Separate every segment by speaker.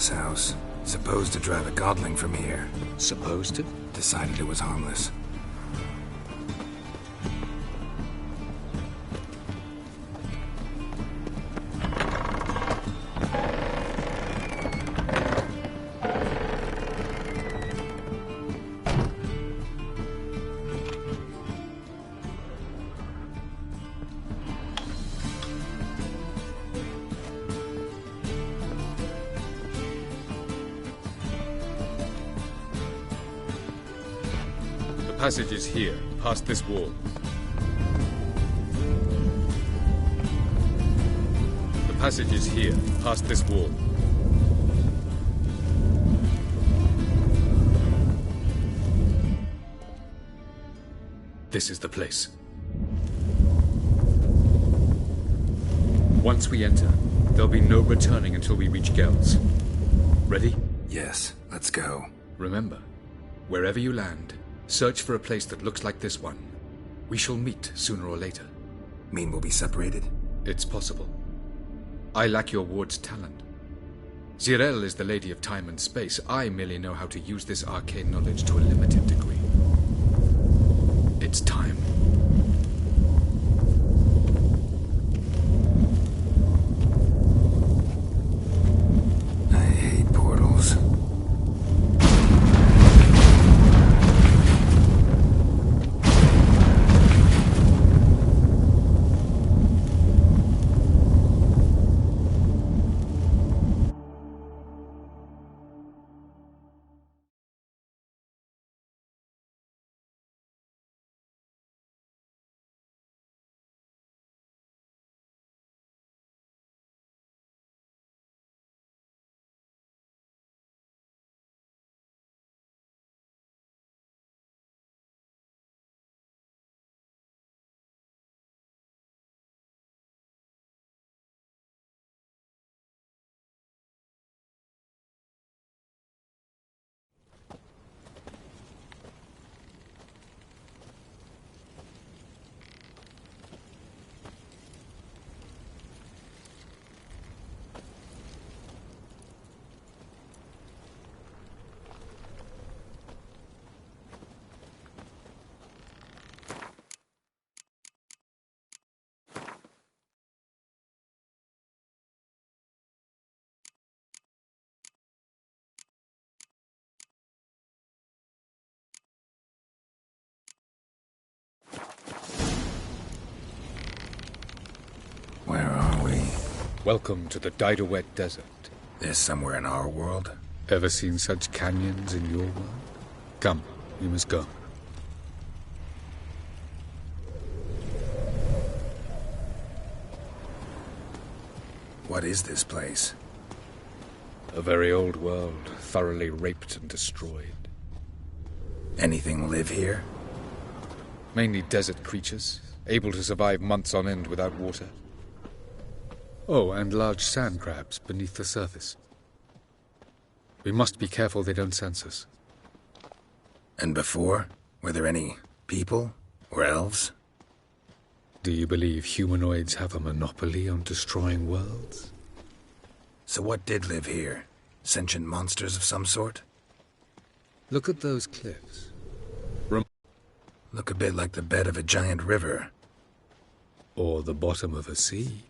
Speaker 1: this house. Supposed to drive a godling from here.
Speaker 2: Supposed to?
Speaker 1: Decided it was harmless.
Speaker 3: The passage is here, past this wall. The passage is here, past this wall. This is the place. Once we enter, there'll be no returning until we reach Gel's. Ready?
Speaker 1: Yes, let's go.
Speaker 3: Remember, wherever you land, search for a place that looks like this one. We shall meet sooner or later.
Speaker 1: Mean we'll be separated?
Speaker 3: It's possible. I lack your ward's talent. Zirael is the lady of time and space. I merely know how to use this arcane knowledge to a limited degree. It's time.
Speaker 1: I hate portals. Where are we?
Speaker 3: Welcome to the Didowet Desert.
Speaker 1: This somewhere in our world?
Speaker 3: Ever seen such canyons in your world? Come, we must go.
Speaker 1: What is this place?
Speaker 3: A very old world, thoroughly raped and destroyed.
Speaker 1: Anything live here?
Speaker 3: Mainly desert creatures, able to survive months on end without water. Oh, and large sand crabs beneath the surface. We must be careful they don't sense us.
Speaker 1: And before? Were there any people? Or elves?
Speaker 3: Do you believe humanoids have a monopoly on destroying worlds?
Speaker 1: So what did live here? Sentient monsters of some sort?
Speaker 3: Look at those cliffs.
Speaker 1: Look a bit like the bed of a giant river.
Speaker 3: Or the bottom of a sea.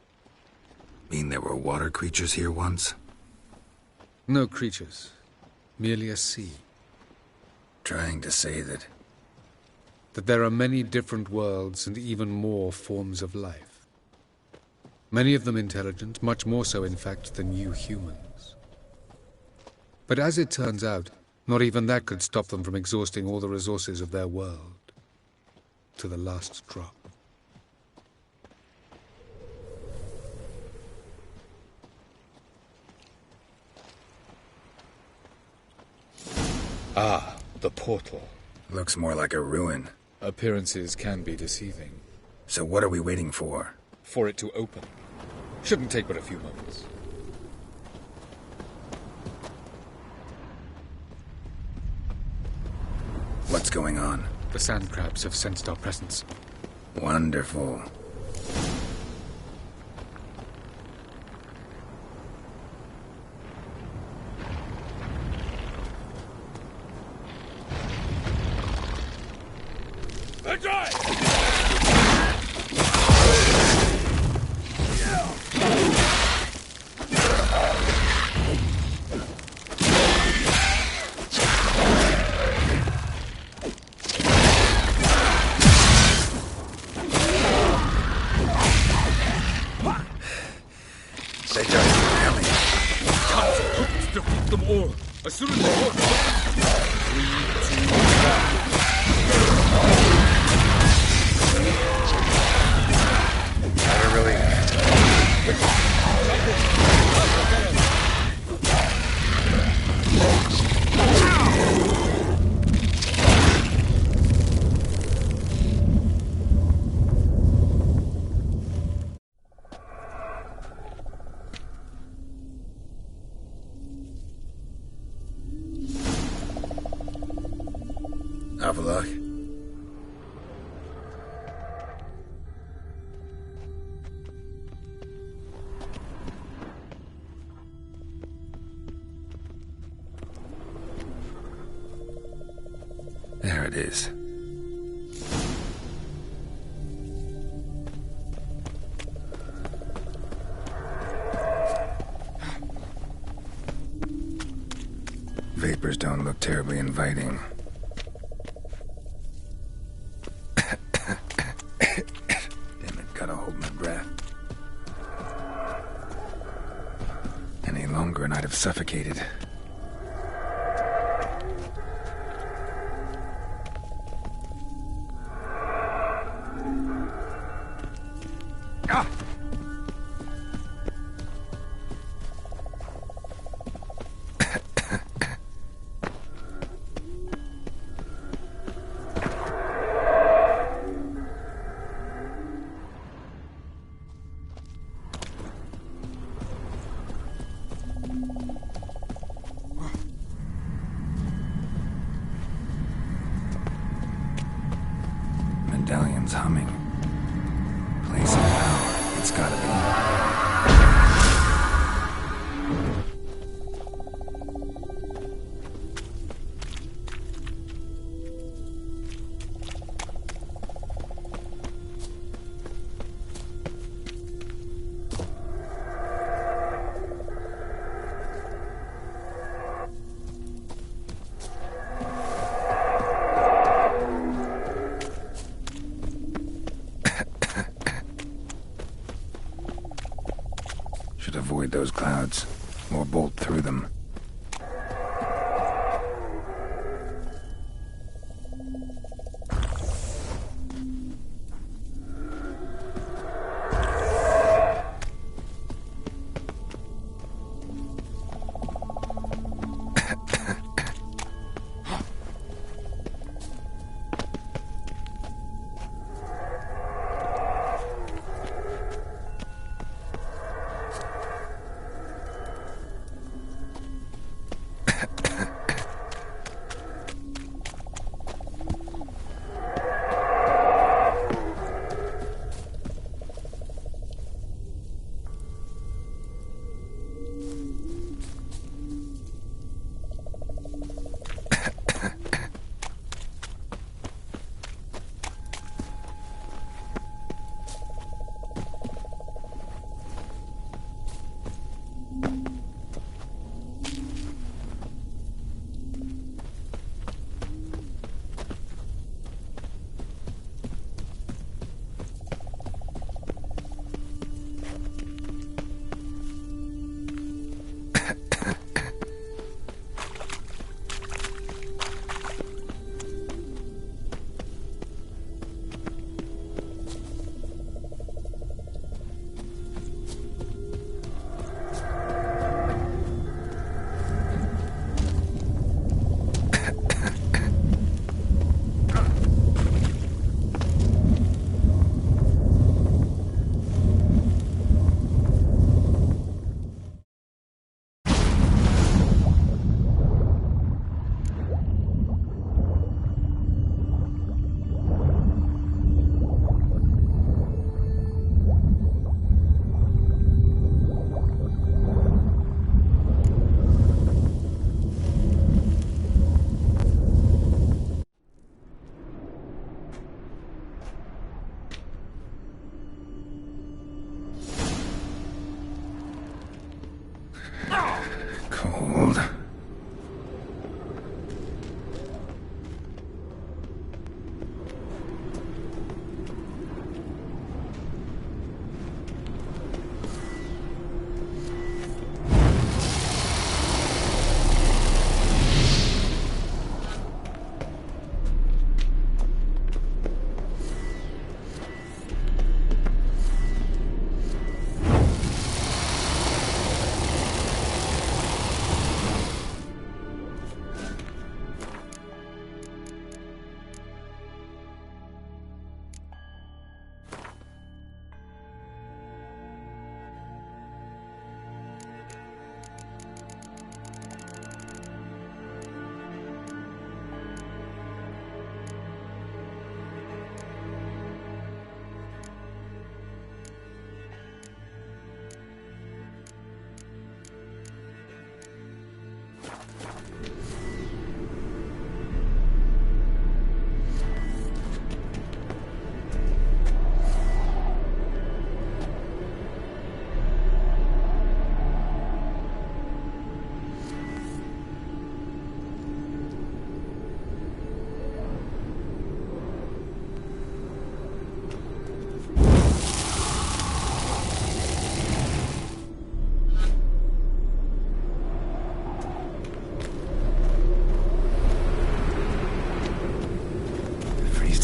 Speaker 1: Mean there were water creatures here once?
Speaker 3: No creatures. Merely a sea.
Speaker 1: Trying to say that
Speaker 3: There are many different worlds and even more forms of life. Many of them intelligent, much more so in fact than you humans. But as it turns out, not even that could stop them from exhausting all the resources of their world. To the last drop. Ah, the portal.
Speaker 1: looks more like a ruin.
Speaker 3: Appearances can be deceiving.
Speaker 1: So what are we waiting for?
Speaker 3: For it to open. Shouldn't take but a few moments.
Speaker 1: What's going on?
Speaker 3: The sand crabs have sensed our presence.
Speaker 1: Wonderful. They just tell me.
Speaker 2: To defeat them all. As soon as they walk
Speaker 1: Never really. Avalok. There it is. Vapors don't look terribly inviting. Damn it, gotta hold my breath. Any longer and I'd have suffocated. Ah! Medallion's humming. Place of power. It's gotta be. Should avoid those clouds, or bolt through them.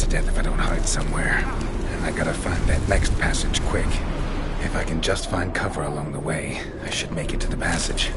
Speaker 1: Death if I don't hide somewhere. And I gotta find that next passage quick. If I can just find cover along the way, I should make it to the passage.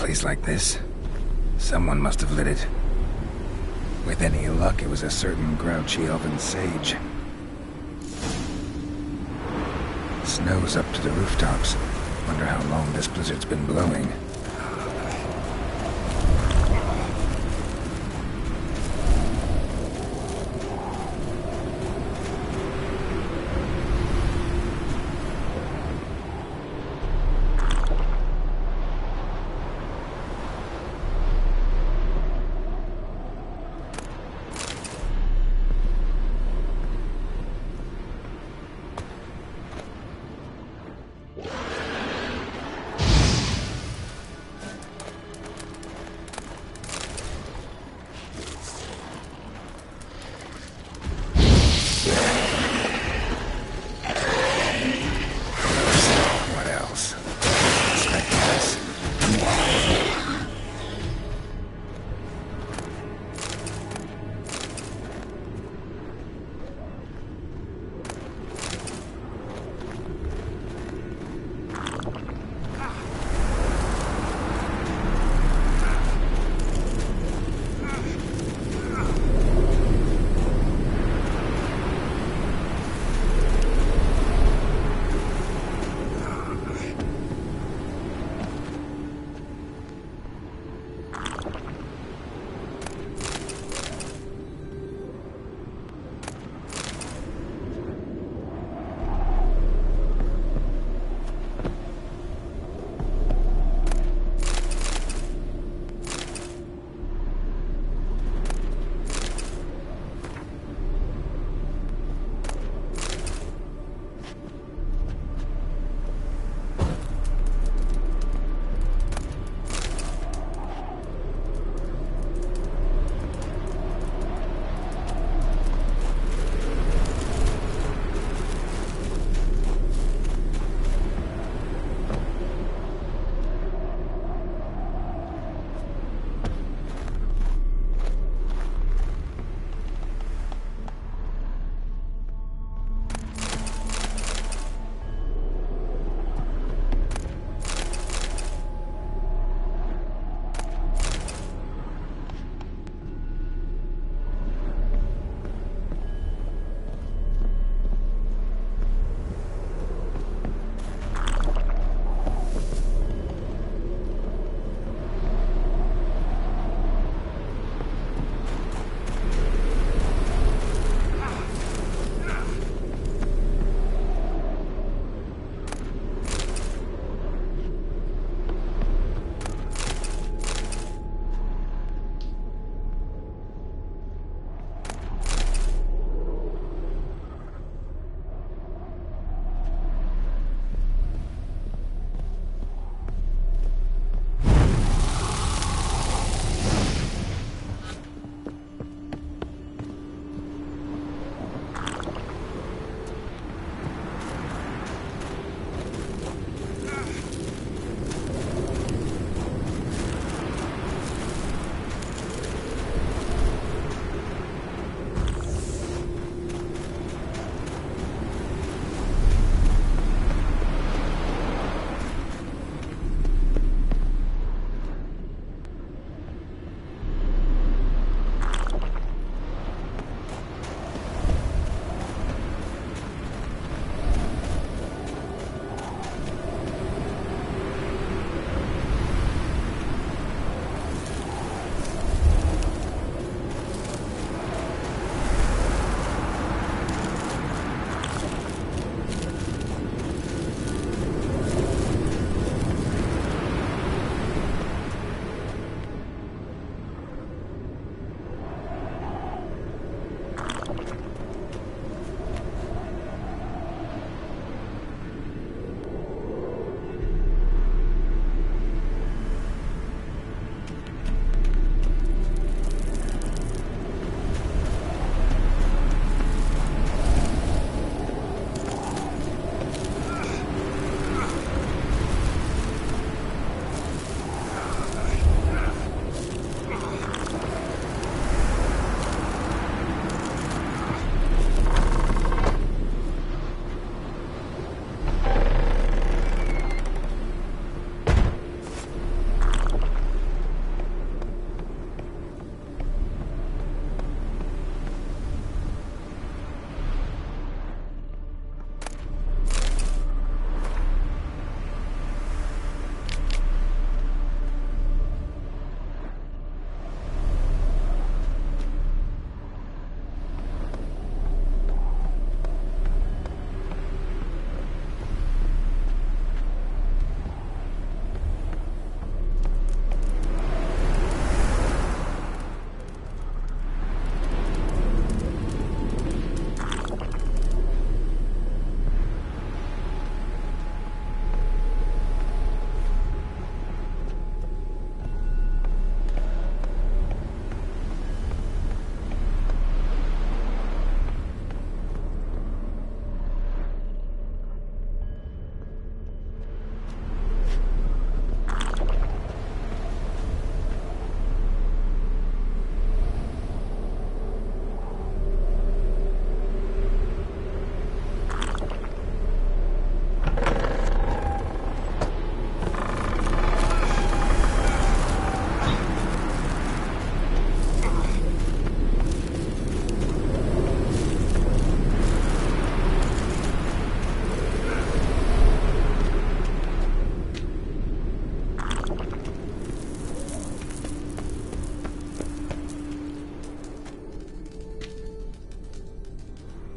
Speaker 1: place like this. Someone must have lit it. With any luck, it was a certain grouchy elven sage. Snow's up to the rooftops. Wonder how long this blizzard's been blowing.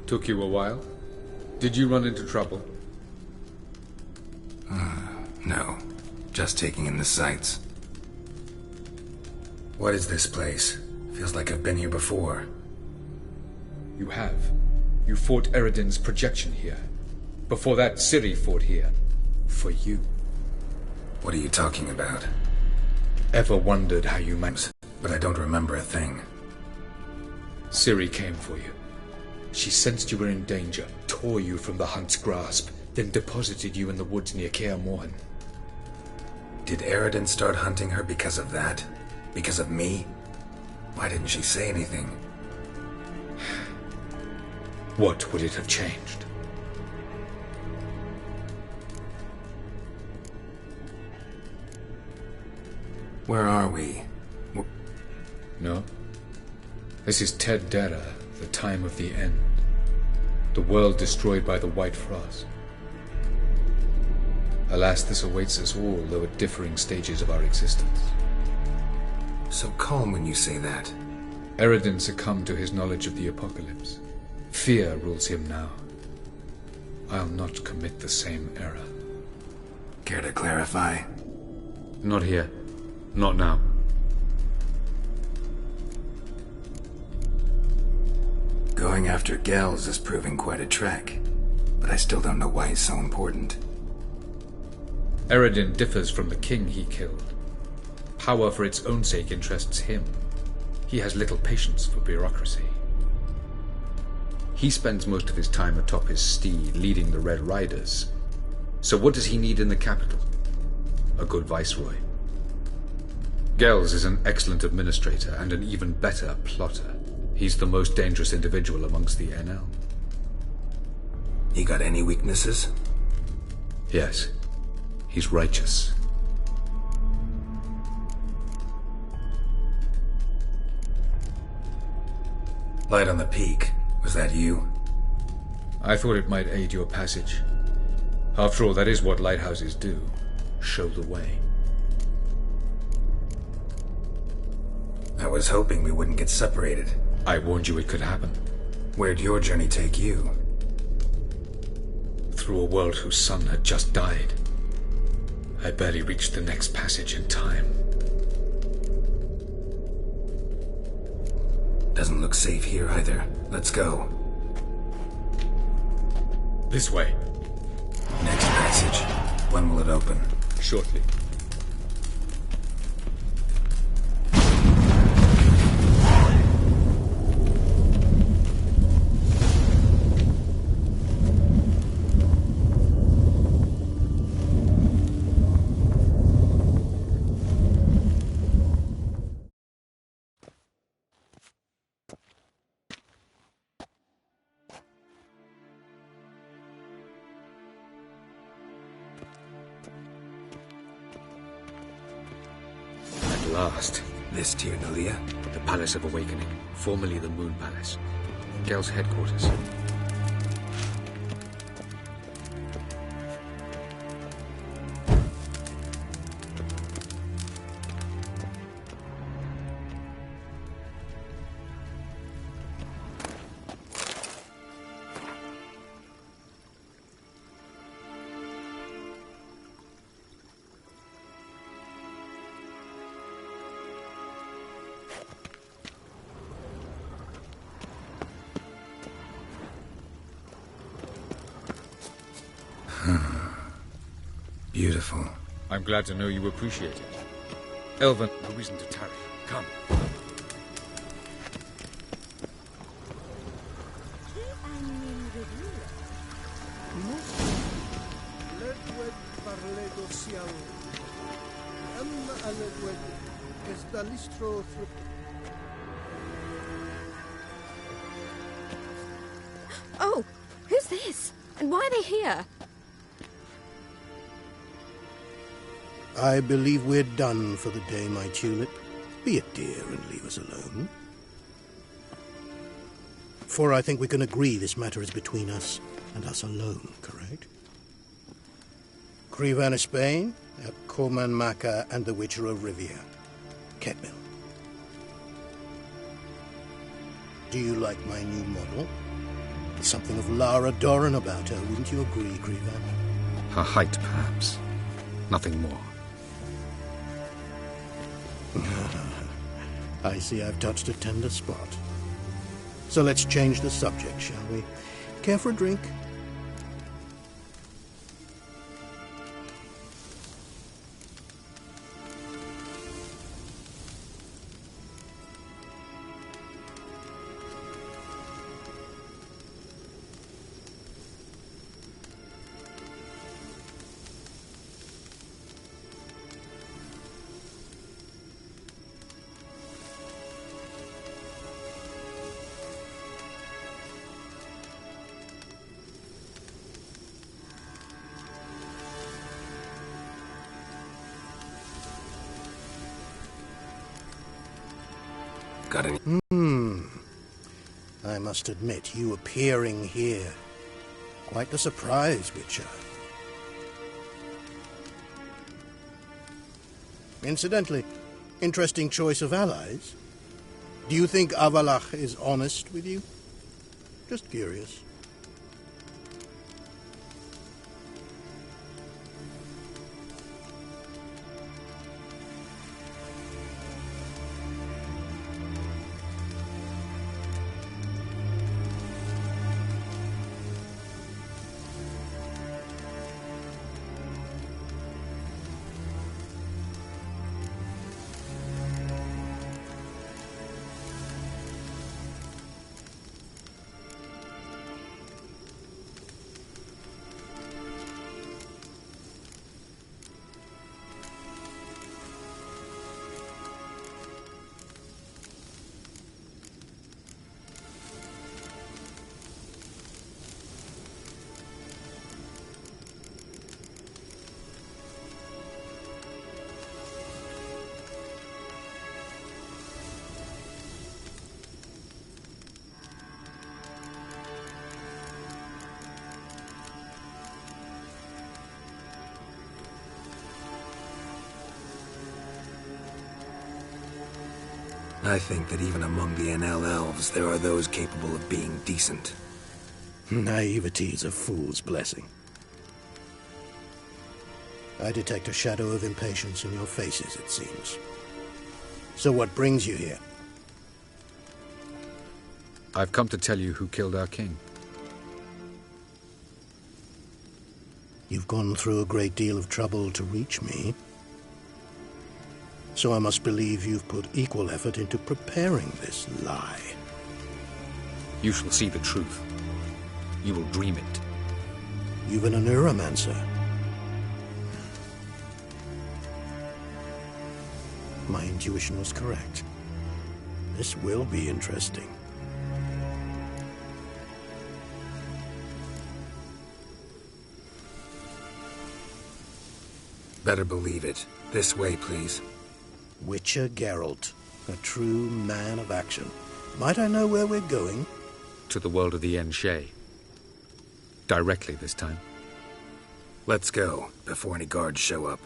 Speaker 3: Took you a while? Did you run into trouble?
Speaker 1: No. Just taking in the sights. What is this place? Feels like I've been here before.
Speaker 3: You have. You fought Eredin's projection here. Before that, Ciri fought here. For you.
Speaker 1: What are you talking about?
Speaker 3: Ever wondered how you managed?
Speaker 1: But I don't remember a thing.
Speaker 3: Ciri came for you. She sensed you were in danger, tore you from the Hunt's grasp, then deposited you in the woods near Kaer Morhen.
Speaker 1: Did Eredin start hunting her because of that? Because of me? Why didn't she say anything?
Speaker 3: What would it have changed?
Speaker 1: Where are we?
Speaker 3: No. This is Ted Dera, the time of the end. The world destroyed by the White Frost. Alas, this awaits us all, though at differing stages of our existence.
Speaker 1: So calm when you say that.
Speaker 3: Eredin succumbed to his knowledge of the apocalypse. Fear rules him now. I'll not commit the same error.
Speaker 1: Care to clarify?
Speaker 3: Not here. Not now.
Speaker 1: Going after Gels is proving quite a trek, but I still don't know why he's so important.
Speaker 3: Eredin differs from the king he killed. Power for its own sake interests him. He has little patience for bureaucracy. He spends most of his time atop his steed, leading the Red Riders. So what does he need in the capital? A good viceroy. Gels is an excellent administrator and an even better plotter. He's the most dangerous individual amongst the NL.
Speaker 1: He got any weaknesses?
Speaker 3: Yes. He's righteous.
Speaker 1: Light on the peak. Was that you?
Speaker 3: I thought it might aid your passage. After all, that is what lighthouses do. Show the way.
Speaker 1: I was hoping we wouldn't get separated.
Speaker 3: I warned you it could happen.
Speaker 1: Where'd your journey take you?
Speaker 3: Through a world whose sun had just died. I barely reached the next passage in time.
Speaker 1: Doesn't look safe here either. Let's go.
Speaker 3: This way.
Speaker 1: Next passage. When will it open?
Speaker 3: Shortly. Last.
Speaker 1: This Tyr Nalia?
Speaker 3: The Palace of Awakening, formerly the Moon Palace. Gel's headquarters.
Speaker 1: Beautiful.
Speaker 3: I'm glad to know you appreciate it. Elven, no reason to tarry. Come.
Speaker 4: Oh, who's this? And why are they here?
Speaker 5: I believe we're done for the day, my tulip. Be a dear and leave us alone. For I think we can agree this matter is between us and us alone, correct? Crevan of Spain, Coman Maka, and the Witcher of Rivia. Ketmil. Do you like my new model? Something of Lara Doran about her, wouldn't you agree, Griever?
Speaker 3: Her height, perhaps. Nothing more.
Speaker 5: I see I've touched a tender spot. So let's change the subject, shall we? Care for a drink?
Speaker 1: Got any?
Speaker 5: I must admit, you appearing here, quite the surprise, Witcher. Incidentally, interesting choice of allies. Do you think Avalach is honest with you? Just curious.
Speaker 1: I think that even among the NL elves, there are those capable of being decent.
Speaker 5: Naivety is a fool's blessing. I detect a shadow of impatience in your faces, it seems. So what brings you here?
Speaker 3: I've come to tell you who killed our king.
Speaker 5: You've gone through a great deal of trouble to reach me. So I must believe you've put equal effort into preparing this lie.
Speaker 3: You shall see the truth. You will dream it.
Speaker 5: You've been a neuromancer. My intuition was correct. This will be interesting.
Speaker 1: Better believe it. This way, please.
Speaker 5: Witcher Geralt, a true man of action. Might I know where we're going?
Speaker 3: To the world of the Yen Shay. Directly this time.
Speaker 1: Let's go, before any guards show up.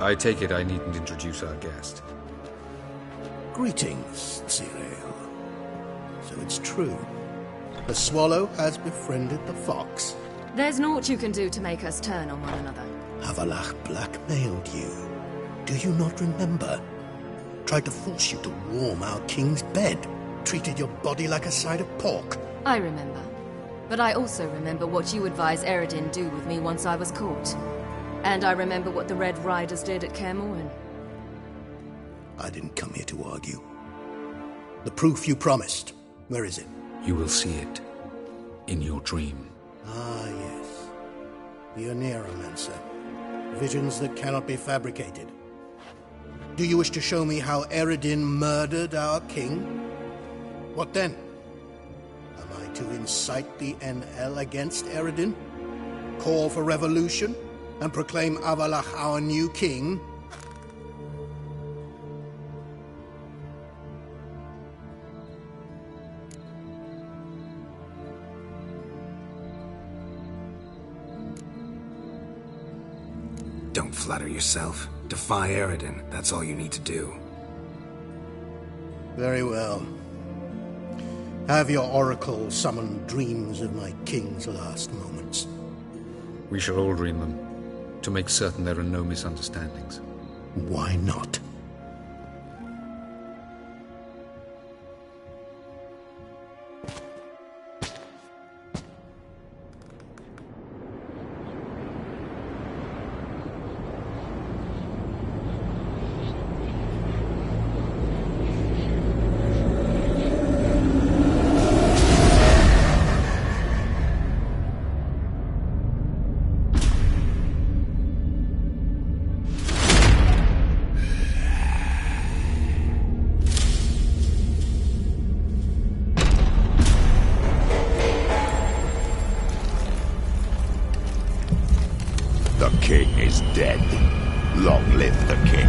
Speaker 3: I take it I needn't introduce our guest.
Speaker 5: Greetings, Cyril. So it's true. The swallow has befriended the fox.
Speaker 4: There's naught you can do to make us turn on one another.
Speaker 5: Avallac'h blackmailed you. Do you not remember? Tried to force you to warm our king's bed. Treated your body like a side of pork.
Speaker 4: I remember. But I also remember what you advised Eredin do with me once I was caught. And I remember what the Red Riders did at Kaer Morhen.
Speaker 5: I didn't come here to argue. The proof you promised. Where is it?
Speaker 3: You will see it in your dream.
Speaker 5: Ah, yes. The Oneiromancer. Visions that cannot be fabricated. Do you wish to show me how Eredin murdered our king? What then? Am I to incite the NL against Eredin? Call for revolution? And proclaim Avallac'h our new king?
Speaker 1: Don't flatter yourself. Defy Eredin. That's all you need to do.
Speaker 5: Very well. Have your oracle summon dreams of my king's last moments.
Speaker 3: We shall all dream them, to make certain there are no misunderstandings.
Speaker 5: Why not?
Speaker 6: The king is dead. Long live the king.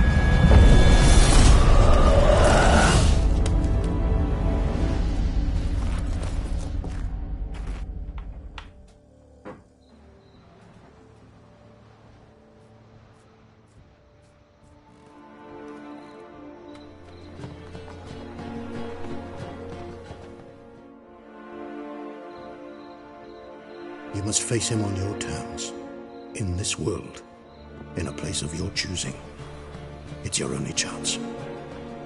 Speaker 5: You must face him on your terms. In this world, in a place of your choosing. It's your only chance.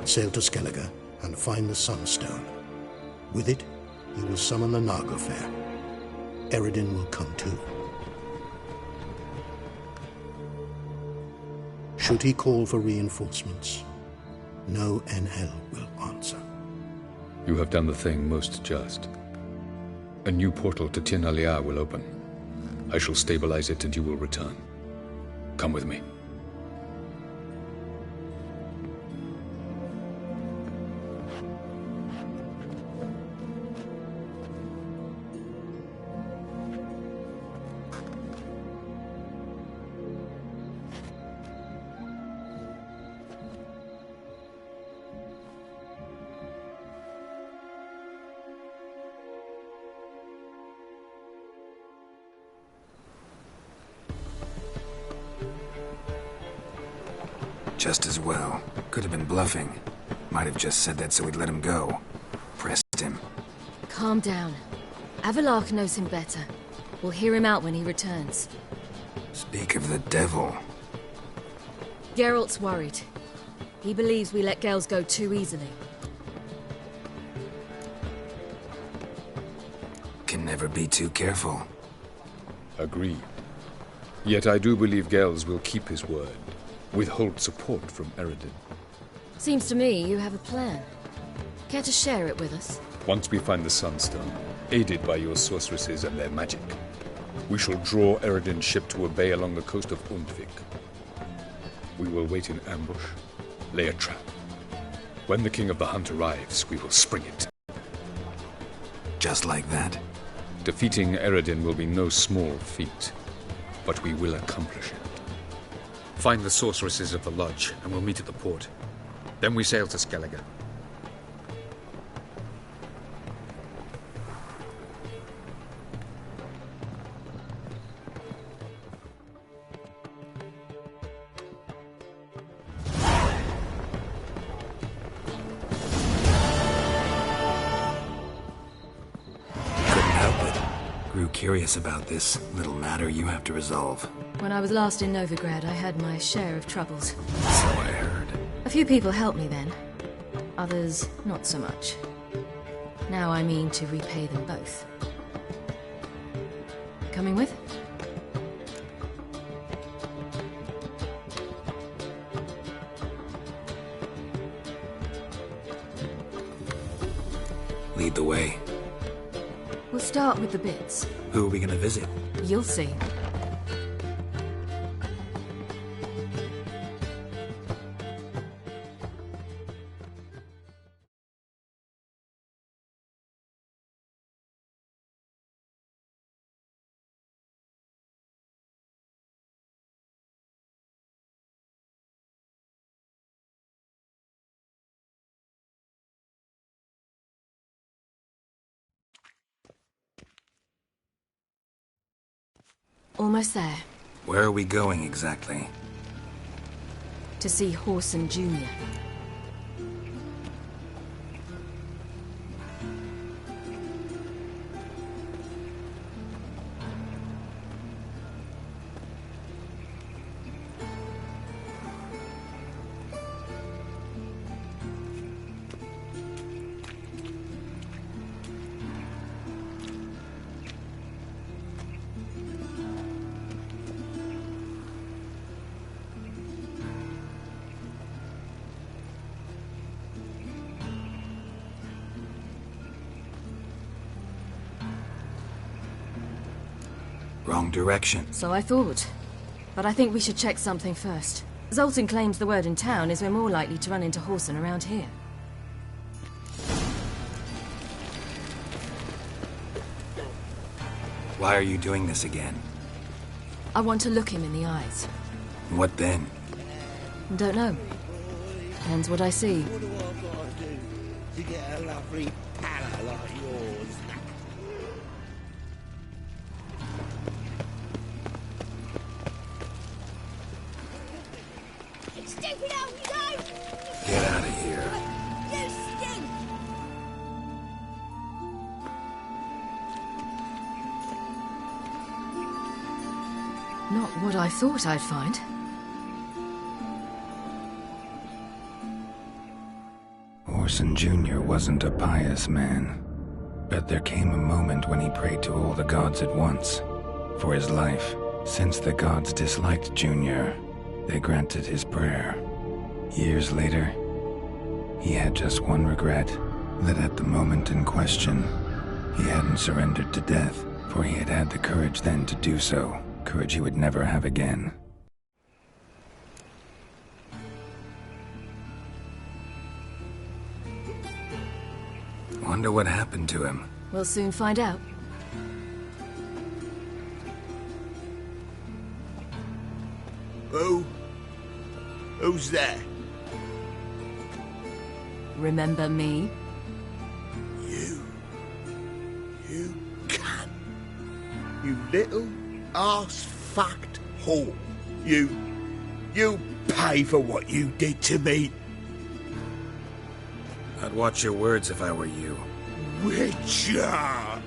Speaker 5: Sail to Skellige and find the Sunstone. With it, you will summon the Naglfar. Eredin will come too. Should he call for reinforcements, no NL will answer.
Speaker 3: You have done the thing most just. A new portal to Tir na Liar will open. I shall stabilize it and you will return. Come with me.
Speaker 1: Just as well. Could have been bluffing. Might have just said that so we'd let him go. Pressed him.
Speaker 4: Calm down. Avallac'h knows him better. We'll hear him out when he returns.
Speaker 1: Speak of the devil.
Speaker 4: Geralt's worried. He believes we let Gales go too easily.
Speaker 1: Can never be too careful.
Speaker 3: Agreed. Yet I do believe Gales will keep his word. Withhold support from Eredin.
Speaker 4: Seems to me you have a plan. Care to share it with us?
Speaker 3: Once we find the Sunstone, aided by your sorceresses and their magic, we shall draw Eredin's ship to a bay along the coast of Undvik. We will wait in ambush, lay a trap. When the King of the Hunt arrives, we will spring it.
Speaker 1: Just like that?
Speaker 3: Defeating Eredin will be no small feat, but we will accomplish it. Find the sorceresses of the lodge, and we'll meet at the port. Then we sail to Skellige.
Speaker 1: grew curious about this little matter you have to resolve.
Speaker 4: When I was last in Novigrad, I had my share of troubles.
Speaker 1: So I heard.
Speaker 4: A few people helped me then. Others, not so much. Now I mean to repay them both. Coming with?
Speaker 1: Lead the way.
Speaker 4: We'll start with the bits.
Speaker 1: Who are we gonna visit?
Speaker 4: You'll see. Almost there.
Speaker 1: Where are we going exactly?
Speaker 4: To see Whoreson Jr.
Speaker 1: Wrong direction.
Speaker 4: So I thought. But I think we should check something first. Zoltan claims the word in town is we're more likely to run into Whoreson around here.
Speaker 1: Why are you doing this again?
Speaker 4: I want to look him in the eyes.
Speaker 1: What then?
Speaker 4: Don't know. Depends what I see.
Speaker 7: What do I gotta do to get a lovely pala like yours?
Speaker 8: Stupid old you!
Speaker 1: Get out of here.
Speaker 8: You stink!
Speaker 4: Not what I thought I'd find.
Speaker 1: Whoreson Jr. wasn't a pious man, but there came a moment when he prayed to all the gods at once for his life. Since the gods disliked Jr., they granted his prayer. Years later, he had just one regret, that at the moment in question, he hadn't surrendered to death, for he had had the courage then to do so, courage he would never have again. Wonder what happened to him.
Speaker 4: We'll soon find out.
Speaker 7: Who's there?
Speaker 4: Remember me?
Speaker 7: You cunt. You little ass-fucked whore. You pay for what you did to me.
Speaker 1: I'd watch your words if I were you.
Speaker 7: Richard!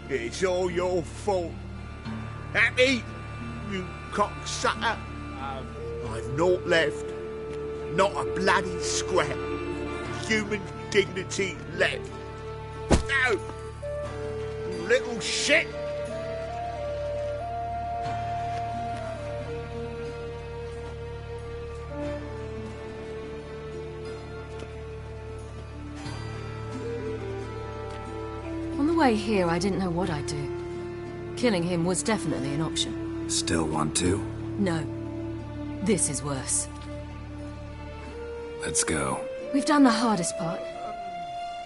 Speaker 7: It's all your fault. Happy? You cocksucker? I've naught left. Not a bloody scrap. Human dignity left. No! You little shit!
Speaker 4: On the way here, I didn't know what I'd do. Killing him was definitely an option.
Speaker 1: Still want to?
Speaker 4: No. This is worse.
Speaker 1: Let's go.
Speaker 4: We've done the hardest part.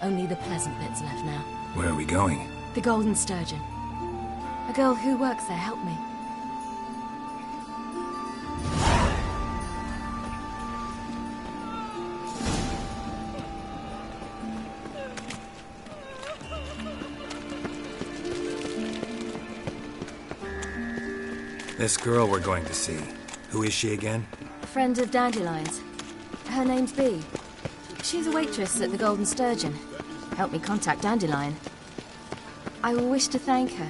Speaker 4: Only the pleasant bits left now.
Speaker 1: Where are we going?
Speaker 4: The Golden Sturgeon. A girl who works there helped me.
Speaker 1: This girl we're going to see. Who is she again?
Speaker 4: A friend of Dandelion's. Her name's Bee. She's a waitress at the Golden Sturgeon. Helped me contact Dandelion. I will wish to thank her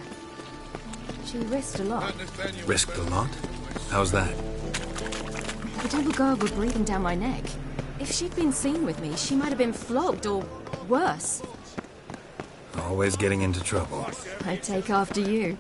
Speaker 4: She risked a lot.
Speaker 1: Risked a lot? How's that?
Speaker 4: The Temple Guard were breathing down my neck. If she'd been seen with me, she might have been flogged or worse.
Speaker 1: Always getting into trouble.
Speaker 4: I take after you.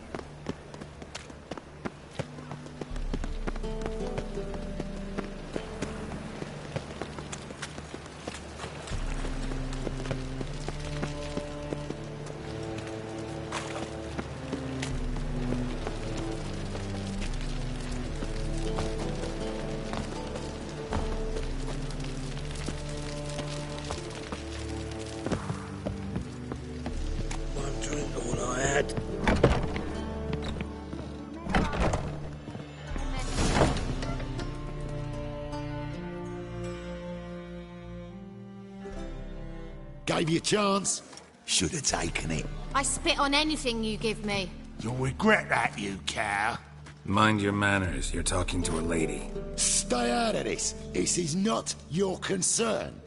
Speaker 6: Gave you a chance. Should have taken it.
Speaker 8: I spit on anything you give me.
Speaker 7: You'll regret that, you cow.
Speaker 1: Mind your manners, you're talking to a lady.
Speaker 6: Stay out of this. This is not your concern.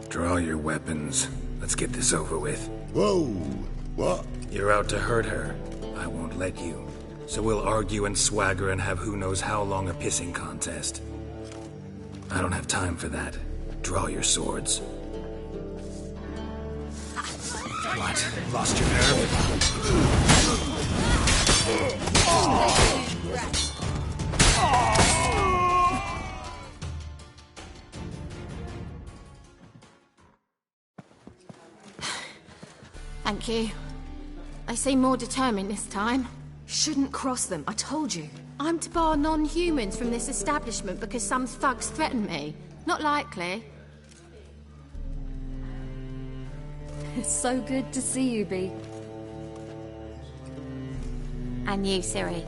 Speaker 1: Draw your weapons. Let's get this over with.
Speaker 6: Whoa. What?
Speaker 1: You're out to hurt her. I won't let you. So we'll argue and swagger and have who knows how long a pissing contest. I don't have time for that. Draw your swords. What? Lost your nerve?
Speaker 8: Thank you. They seem more determined this time.
Speaker 4: Shouldn't cross them, I told you.
Speaker 8: I'm to bar non-humans from this establishment because some thugs threaten me. Not likely.
Speaker 4: It's so good to see you, Bee.
Speaker 8: And you, Ciri.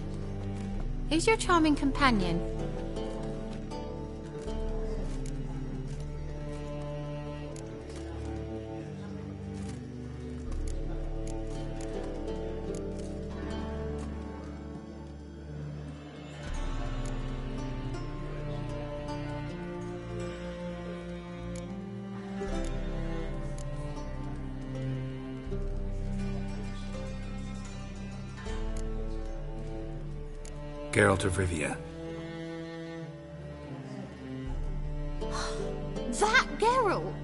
Speaker 8: Who's your charming companion?
Speaker 1: Geralt of Rivia.
Speaker 8: That Geralt!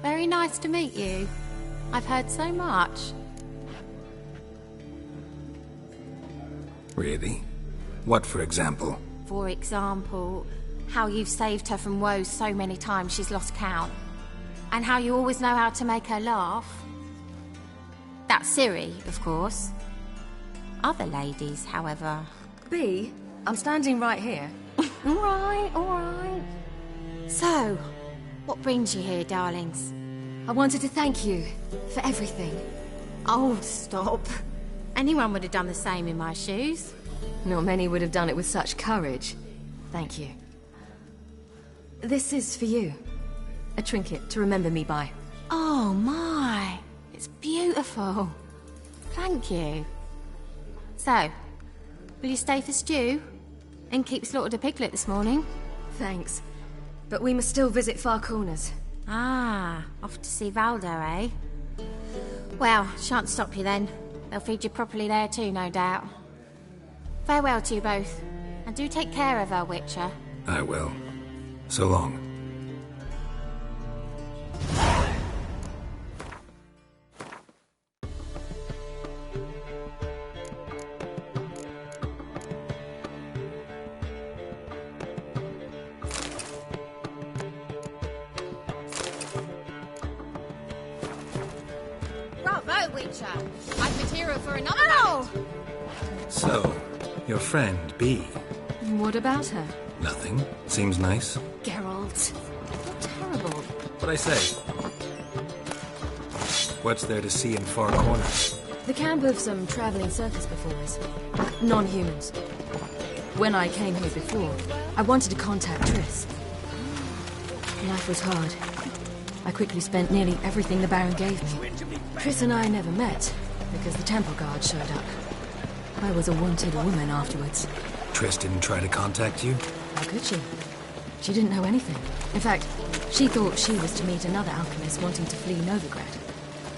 Speaker 8: Very nice to meet you. I've heard so much.
Speaker 1: Really? What, for example?
Speaker 8: For example, how you've saved her from woes so many times she's lost count. And how you always know how to make her laugh. That's Ciri, of course. Other ladies, however...
Speaker 4: Bee, I'm standing right here.
Speaker 8: All right. So, what brings you here, darlings?
Speaker 4: I wanted to thank you for everything.
Speaker 8: Oh, stop. Anyone would have done the same in my shoes.
Speaker 4: Not many would have done it with such courage. Thank you. This is for you. A trinket to remember me by.
Speaker 8: Oh, my. It's beautiful. Thank you. So, will you stay for stew? And keep slaughtered a piglet this morning?
Speaker 4: Thanks. But we must still visit Far Corners.
Speaker 8: Ah, off to see Valdo, eh? Well, shan't stop you then. They'll feed you properly there too, no doubt. Farewell to you both. And do take care of her, Witcher.
Speaker 1: I will. So long.
Speaker 8: Bravo, Witcher! I've material for another round.
Speaker 1: So, your friend, Bee.
Speaker 4: What about her?
Speaker 1: Nothing. Seems nice.
Speaker 4: Geralt. You're terrible.
Speaker 1: What'd I say? What's there to see in Far Corners?
Speaker 4: The camp of some traveling circus performers. Non-humans. When I came here before, I wanted to contact Triss. Life was hard. I quickly spent nearly everything the Baron gave me. Triss and I never met, because the Temple Guard showed up. I was a wanted woman afterwards.
Speaker 1: Triss didn't try to contact you?
Speaker 4: How could she? She didn't know anything. In fact, She thought she was to meet another alchemist wanting to flee Novigrad.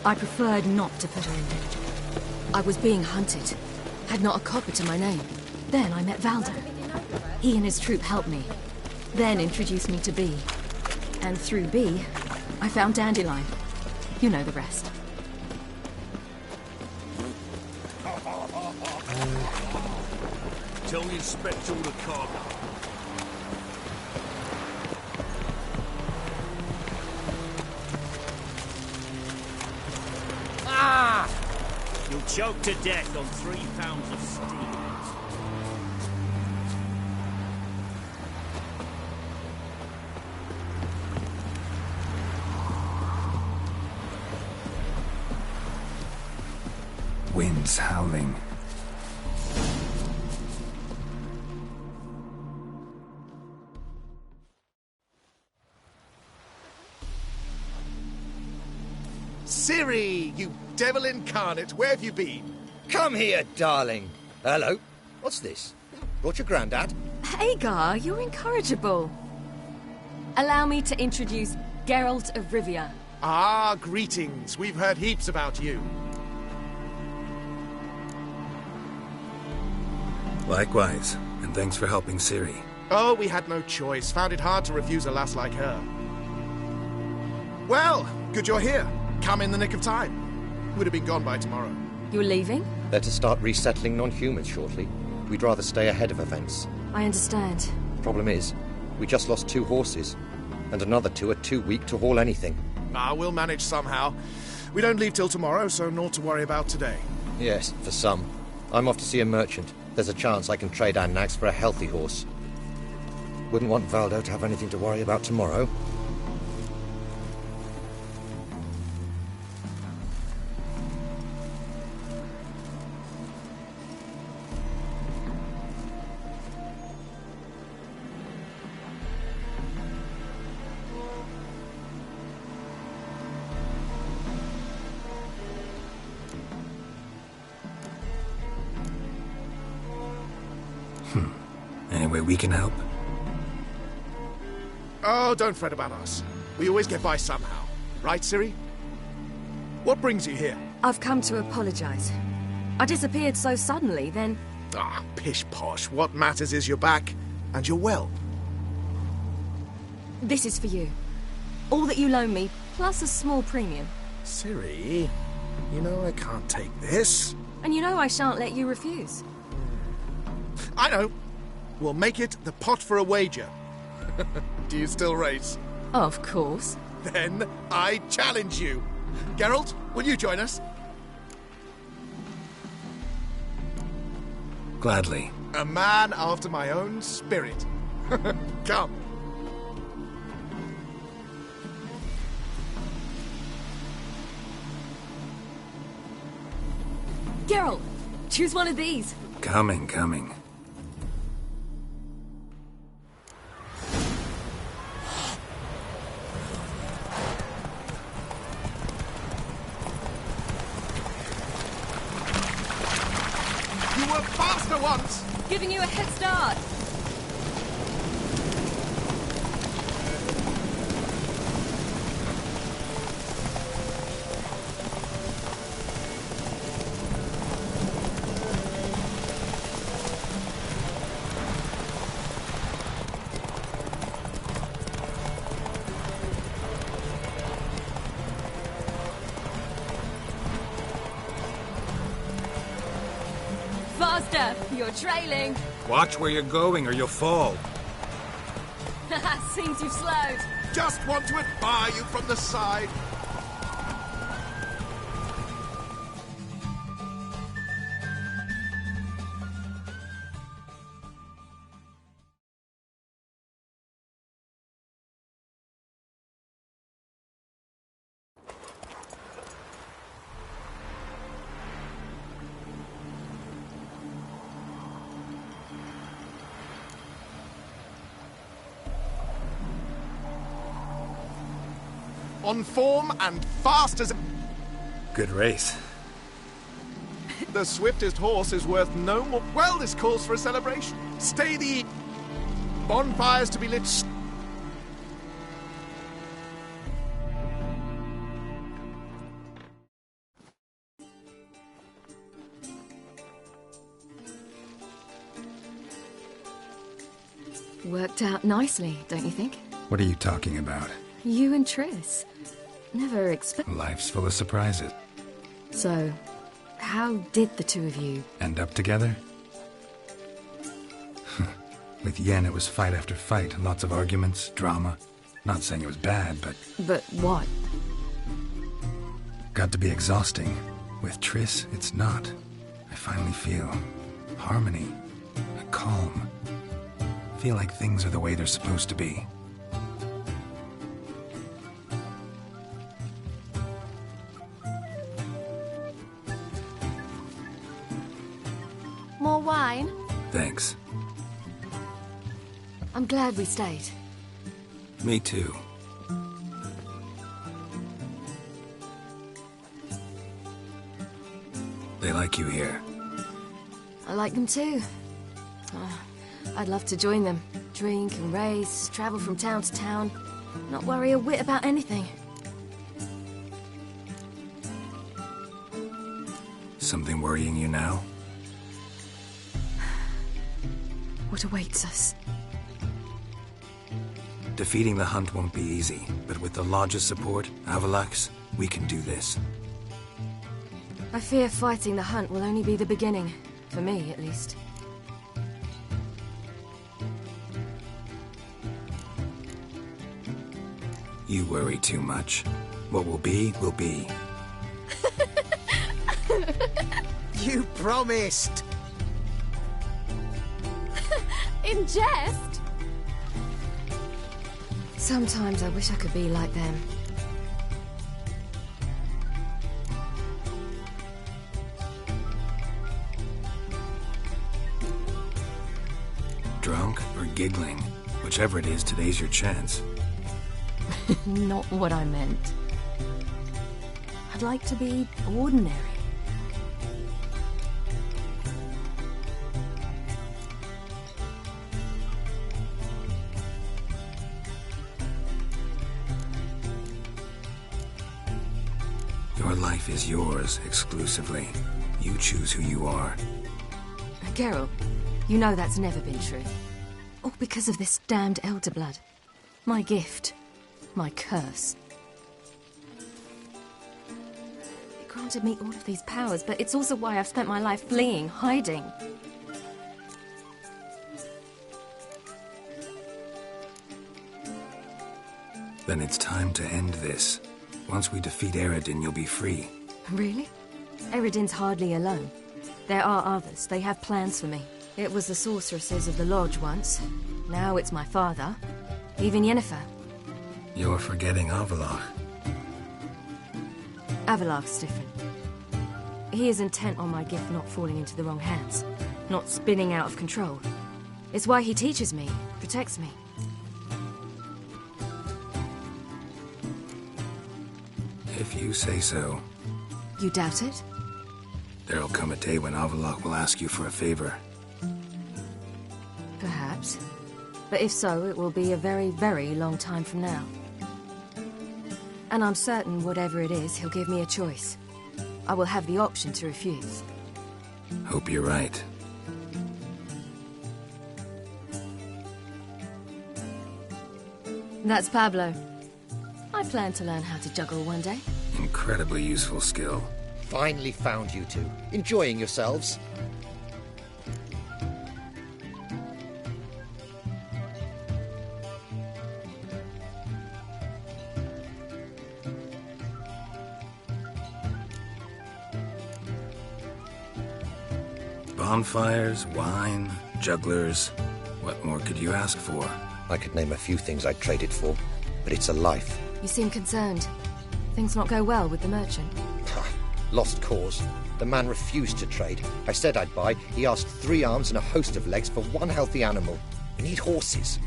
Speaker 4: I preferred not to put her in danger. I was being hunted. Had not a copper to my name. Then I met Valder. He and his troop helped me. Then introduced me to B. And through B, I found Dandelion. You know the rest.
Speaker 2: Tell the inspector all the cargo.
Speaker 9: Ah! You'll choke to death on 3 pounds of steel.
Speaker 1: Winds howling.
Speaker 10: Ciri, you devil incarnate, where have you been?
Speaker 11: Come here, darling. Hello. What's this? Brought your granddad?
Speaker 4: Hagar, you're incorrigible. Allow me to introduce Geralt of Rivia.
Speaker 10: Ah, greetings. We've heard heaps about you.
Speaker 1: Likewise, and thanks for helping Ciri.
Speaker 10: Oh, we had no choice. Found it hard to refuse a lass like her. Well, good you're here. Come in the nick of time. Would have been gone by tomorrow.
Speaker 4: You're leaving?
Speaker 11: They're to start resettling non-humans shortly. We'd rather stay ahead of events.
Speaker 4: I understand.
Speaker 11: Problem is, we just lost 2 horses, and another 2 are too weak to haul anything.
Speaker 10: Ah, we'll manage somehow. We don't leave till tomorrow, so naught to worry about today.
Speaker 11: Yes, for some. I'm off to see a merchant. There's a chance I can trade our nags for a healthy horse. Wouldn't want Valdo to have anything to worry about tomorrow.
Speaker 1: Any way we can help?
Speaker 10: Oh, don't fret about us. We always get by somehow. Right, Ciri? What brings you here?
Speaker 4: I've come to apologize. I disappeared so suddenly, then...
Speaker 10: Ah, pish-posh. What matters is you're back, and you're well.
Speaker 4: This is for you. All that you loan me, plus a small premium.
Speaker 10: Ciri, you know I can't take this.
Speaker 4: And you know I shan't let you refuse.
Speaker 10: I know. We'll make it the pot for a wager. Do you still race?
Speaker 4: Of course.
Speaker 10: Then I challenge you. Geralt, will you join us?
Speaker 1: Gladly.
Speaker 10: A man after my own spirit. Come.
Speaker 4: Geralt, choose one of these.
Speaker 1: Coming.
Speaker 10: You were faster once!
Speaker 4: Giving you a head start. Faster! You're trailing.
Speaker 2: Watch where you're going or you'll fall.
Speaker 4: Seems you've slowed.
Speaker 10: Just want to admire you from the side. On form and fast as...
Speaker 1: Good race.
Speaker 10: The swiftest horse is worth no more... Well, this calls for a celebration. Stay the... Bonfires to be lit...
Speaker 4: Worked out nicely, don't you think?
Speaker 1: What are you talking about?
Speaker 4: You and Triss. Never expect...
Speaker 1: Life's full of surprises.
Speaker 4: So, how did the two of you...
Speaker 1: End up together? With Yen, it was fight after fight. Lots of arguments, drama. Not saying it was bad, but...
Speaker 4: But what?
Speaker 1: Got to be exhausting. With Triss, it's not. I finally feel harmony, a calm. Feel like things are the way they're supposed to be.
Speaker 8: More wine?
Speaker 1: Thanks.
Speaker 4: I'm glad we stayed.
Speaker 1: Me too. They like you here.
Speaker 4: I like them too. I'd love to join them. Drink and race, travel from town to town. Not worry a whit about anything.
Speaker 1: Something worrying you now?
Speaker 4: What awaits us?
Speaker 1: Defeating the Hunt won't be easy, but with the Lodge's support, Avalax, we can do this.
Speaker 4: I fear fighting the Hunt will only be the beginning. For me, at least.
Speaker 1: You worry too much. What will be, will be.
Speaker 10: You promised!
Speaker 8: In jest?
Speaker 4: Sometimes I wish I could be like them.
Speaker 1: Drunk or giggling, whichever it is, today's your chance.
Speaker 4: Not what I meant. I'd like to be ordinary.
Speaker 1: Your life is yours, exclusively. You choose who you are.
Speaker 4: Geralt, you know that's never been true. All because of this damned Elder Blood. My gift. My curse. It granted me all of these powers, but it's also why I've spent my life fleeing, hiding.
Speaker 1: Then it's time to end this. Once we defeat Eredin, you'll be free.
Speaker 4: Really? Eredin's hardly alone. There are others. They have plans for me. It was the sorceresses of the Lodge once. Now it's my father. Even Yennefer.
Speaker 1: You're forgetting Avallac'h.
Speaker 4: Avallac'h's different. He is intent on my gift not falling into the wrong hands. Not spinning out of control. It's why he teaches me, protects me.
Speaker 1: If you say so.
Speaker 4: You doubt it?
Speaker 1: There'll come a day when Avallac'h will ask you for a favor.
Speaker 4: Perhaps. But if so, it will be a very, very long time from now. And I'm certain whatever it is, he'll give me a choice. I will have the option to refuse.
Speaker 1: Hope you're right.
Speaker 4: That's Pablo. I plan to learn how to juggle one day.
Speaker 1: Incredibly useful skill.
Speaker 11: Finally found you two. Enjoying yourselves?
Speaker 1: Bonfires, wine, jugglers. What more could you ask for?
Speaker 11: I could name a few things I'd trade it for, but it's a life.
Speaker 4: You seem concerned. Things not go well with the merchant.
Speaker 11: Lost cause. The man refused to trade. I said I'd buy. He asked 3 arms and a host of legs for 1 healthy animal. We need horses,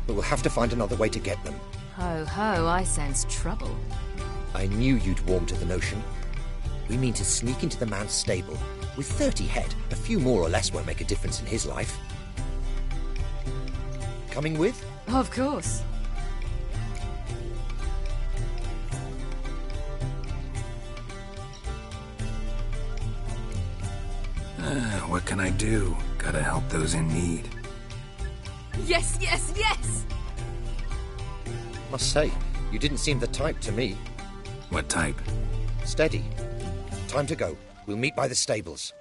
Speaker 11: but we'll have to find another way to get them.
Speaker 4: Ho ho, I sense trouble.
Speaker 11: I knew you'd warm to the notion. We mean to sneak into the man's stable. With 30 head, a few more or less won't make a difference in his life. Coming with?
Speaker 4: Of course.
Speaker 1: What can I do? Gotta help those in need.
Speaker 4: Yes, yes, yes!
Speaker 11: Must say, you didn't seem the type to me.
Speaker 1: What type?
Speaker 11: Steady. Time to go. We'll meet by the stables.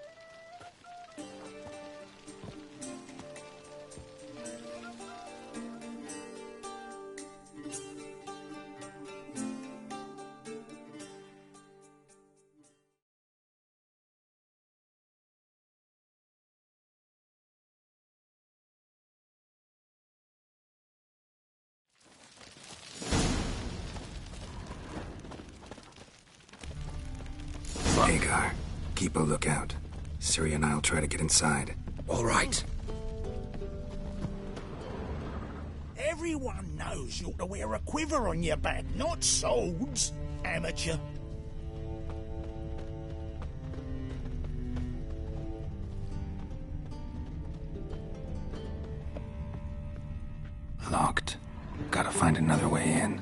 Speaker 1: Hagar, keep a lookout. Ciri and I'll try to get inside.
Speaker 11: All right.
Speaker 12: Everyone knows you ought to wear a quiver on your back, not swords, amateur.
Speaker 1: Locked. Gotta find another way in.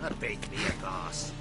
Speaker 9: That beat me a boss.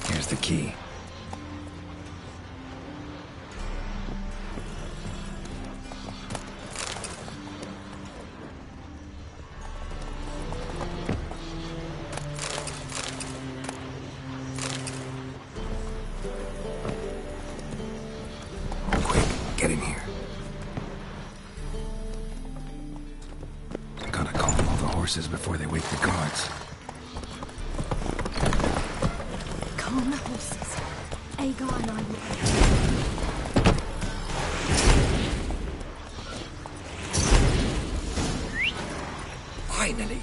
Speaker 1: Here's the key. Quick, get in here. Gotta calm all the horses before they wake the guards.
Speaker 4: Calm the horses. Agar and I will.
Speaker 11: Finally.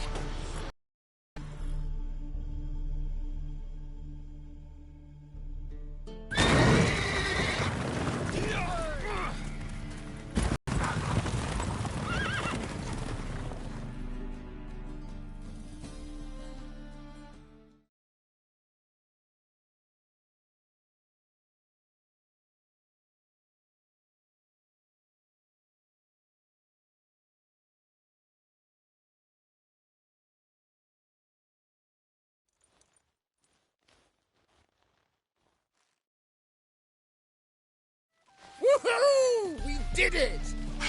Speaker 7: did it!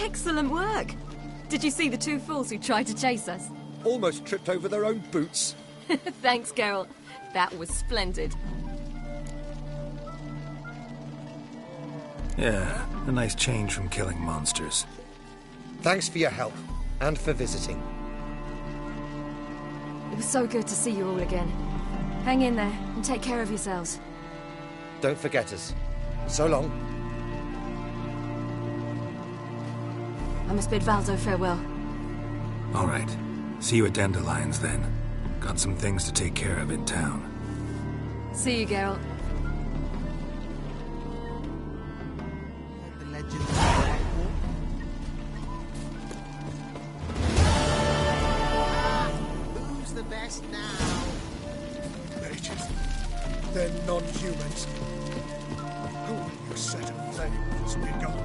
Speaker 4: Excellent work! Did you see the two fools who tried to chase us?
Speaker 11: Almost tripped over their own boots.
Speaker 4: Thanks, Geralt. That was splendid.
Speaker 1: Yeah, a nice change from killing monsters.
Speaker 11: Thanks for your help, and for visiting.
Speaker 4: It was so good to see you all again. Hang in there, and take care of yourselves.
Speaker 11: Don't forget us. So long.
Speaker 4: I must bid Valzo farewell.
Speaker 1: All right. See you at Dandelions, then. Got some things to take care of in town.
Speaker 4: See you, Geralt.
Speaker 12: The legend of Blackwall. Who's the best now?
Speaker 10: Mages. They're non-humans. Who are you set of flames, be gone?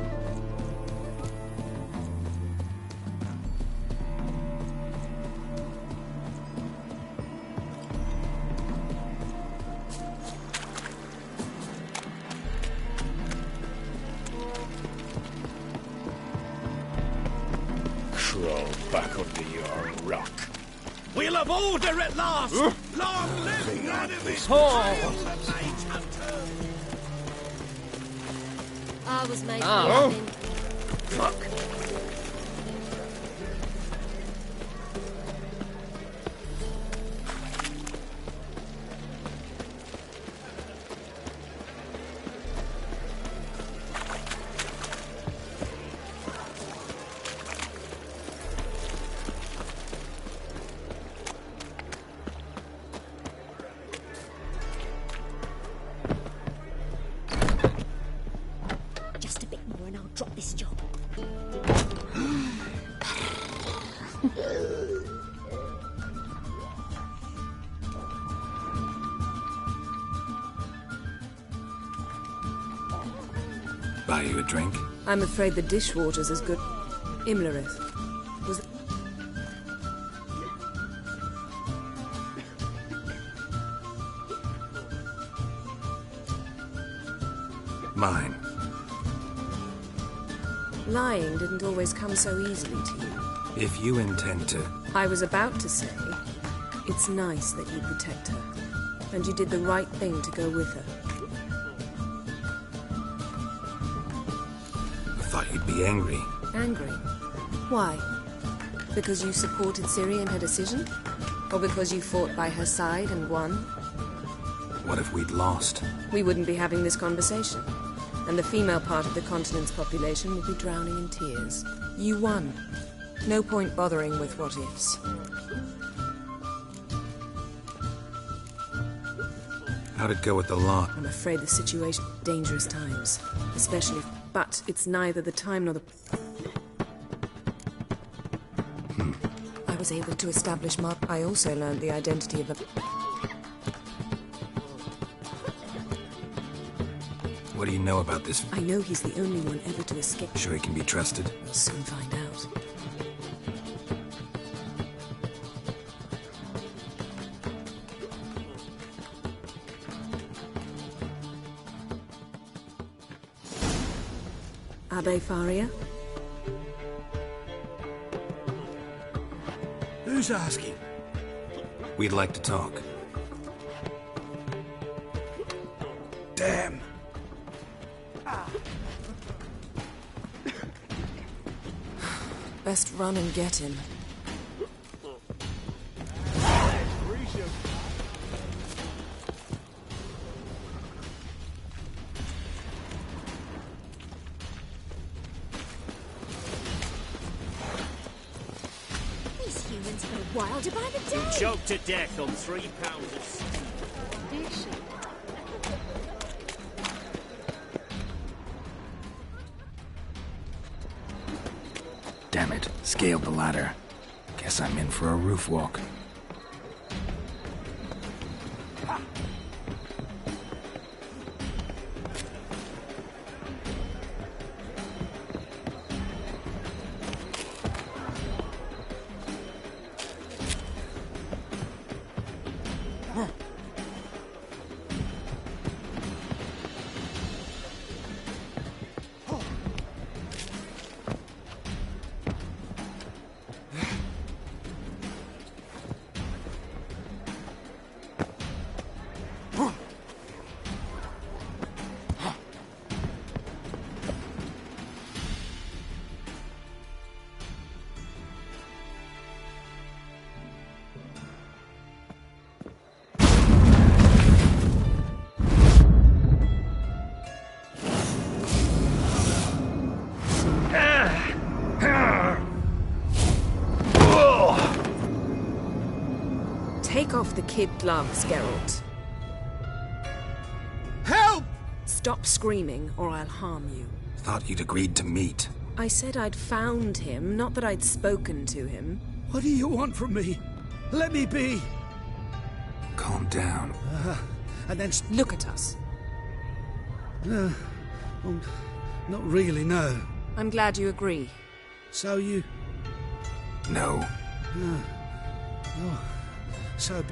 Speaker 9: Crawl back under your rock. We'll have order at last! Long live the enemy!
Speaker 4: I was making
Speaker 9: Fuck.
Speaker 13: Just a bit more and I'll drop this job.
Speaker 1: Buy you a drink?
Speaker 14: I'm afraid the dishwater's as good. Imlerith. Was it...
Speaker 1: Mine.
Speaker 14: Lying didn't always come so easily to you.
Speaker 1: If you intend to...
Speaker 14: I was about to say, it's nice that you protect her. And you did the right thing to go with her.
Speaker 1: I thought you'd be angry.
Speaker 14: Angry? Why? Because you supported Ciri in her decision? Or because you fought by her side and won?
Speaker 1: What if we'd lost?
Speaker 14: We wouldn't be having this conversation. And the female part of the continent's population would be drowning in tears. You won. No point bothering with what-ifs.
Speaker 1: How'd it go with the lot?
Speaker 14: I'm afraid the situation... dangerous times. Especially... But it's neither the time nor the... I was able to establish I also learned the identity of a...
Speaker 1: What do you know about this?
Speaker 14: I know he's the only one ever to escape.
Speaker 1: Sure he can be trusted?
Speaker 14: We'll soon find out. Abbe Faria?
Speaker 7: Who's asking?
Speaker 1: We'd like to talk.
Speaker 7: Damn.
Speaker 14: Best run and get him.
Speaker 13: These humans go wilder by the day.
Speaker 9: Choked to death on 3 pounds of...
Speaker 1: Damn it, scaled the ladder. Guess I'm in for a roof walk.
Speaker 14: Take off the kid gloves, Geralt.
Speaker 7: Help!
Speaker 14: Stop screaming, or I'll harm you.
Speaker 1: Thought you'd agreed to meet.
Speaker 14: I said I'd found him, not that I'd spoken to him.
Speaker 7: What do you want from me? Let me be.
Speaker 1: Calm down.
Speaker 7: And then...
Speaker 14: Look at us.
Speaker 7: No. Well, not really, no.
Speaker 14: I'm glad you agree.
Speaker 7: So you...
Speaker 1: No.
Speaker 7: Oh. So...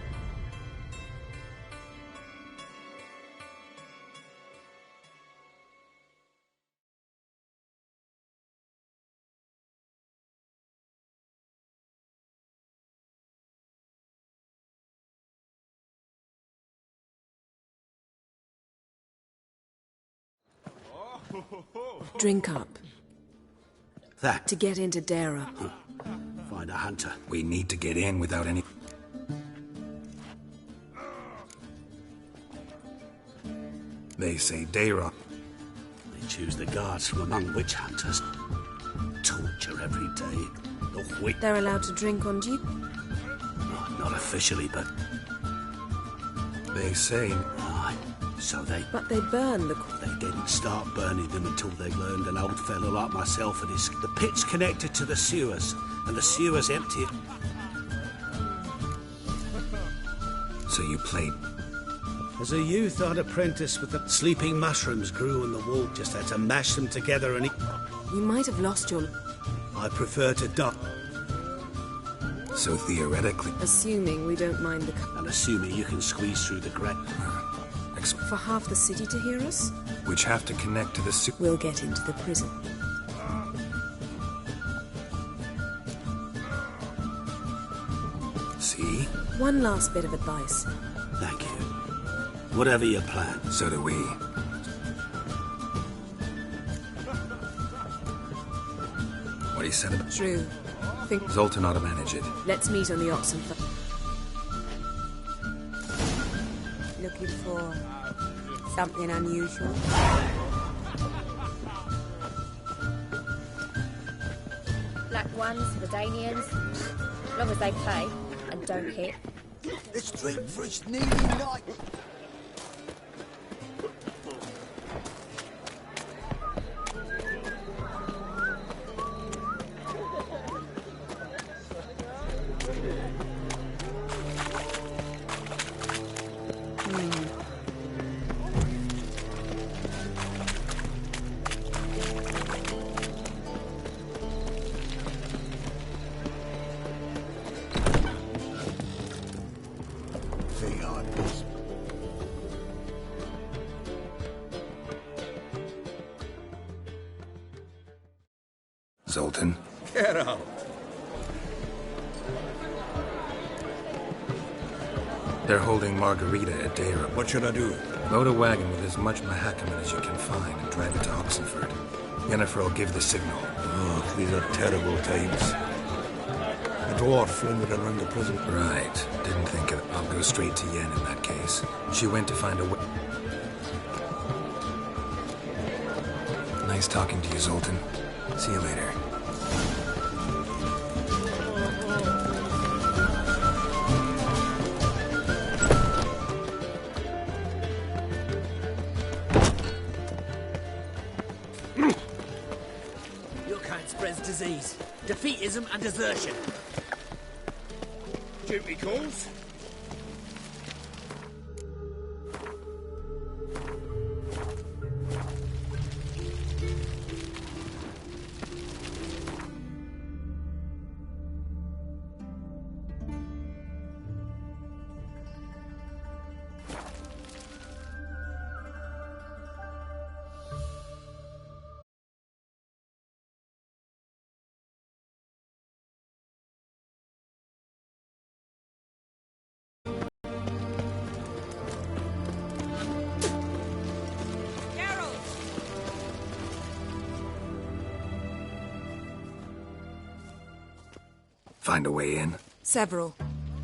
Speaker 14: Drink up.
Speaker 7: That.
Speaker 14: To get into Dara.
Speaker 7: Find a hunter.
Speaker 1: We need to get in without any... They say Dara.
Speaker 7: They choose the guards from among witch hunters. Torture every day. The witch...
Speaker 14: They're allowed to drink on duty?
Speaker 7: Not officially, but...
Speaker 1: They say...
Speaker 7: Aye, so they...
Speaker 14: But they burn the...
Speaker 7: They didn't start burning them until they learned an old fellow like myself and his... The pit's connected to the sewers, and the sewers empty...
Speaker 1: So you played...
Speaker 7: As a youth, I'd apprenticed with the sleeping mushrooms grew on the wall. Just had to mash them together and eat...
Speaker 14: You might have lost your...
Speaker 7: I prefer to die.
Speaker 1: So theoretically...
Speaker 14: Assuming we don't mind the...
Speaker 7: And assuming you can squeeze through the grate.
Speaker 14: For half the city to hear us?
Speaker 1: Which have to connect to the
Speaker 14: We'll get into the prison.
Speaker 1: See?
Speaker 14: One last bit of advice.
Speaker 7: Thank you. Whatever your plan.
Speaker 1: So do we. What he said about...
Speaker 14: True.
Speaker 1: Zoltan ought to manage it.
Speaker 14: Let's meet on the Oxen.
Speaker 15: Looking for something unusual?
Speaker 13: Black ones, Redanians, long as they play and don't hit.
Speaker 12: Let's drink for its needy night.
Speaker 1: Zoltan?
Speaker 2: Get out!
Speaker 1: They're holding Margarita at Dara.
Speaker 2: What should I do?
Speaker 1: Load a wagon with as much Mahakaman as you can find and drive it to Oxenford. Yennefer will give the signal.
Speaker 2: Oh, these are terrible times. A dwarf flimmered around the prison.
Speaker 1: Right. Didn't think of it. I'll go straight to Yen in that case. She went to find a way. Nice talking to you, Zoltan. See you later.
Speaker 16: Your kind spreads disease, defeatism and desertion.
Speaker 9: Duty calls.
Speaker 1: Find a way in?
Speaker 14: Several.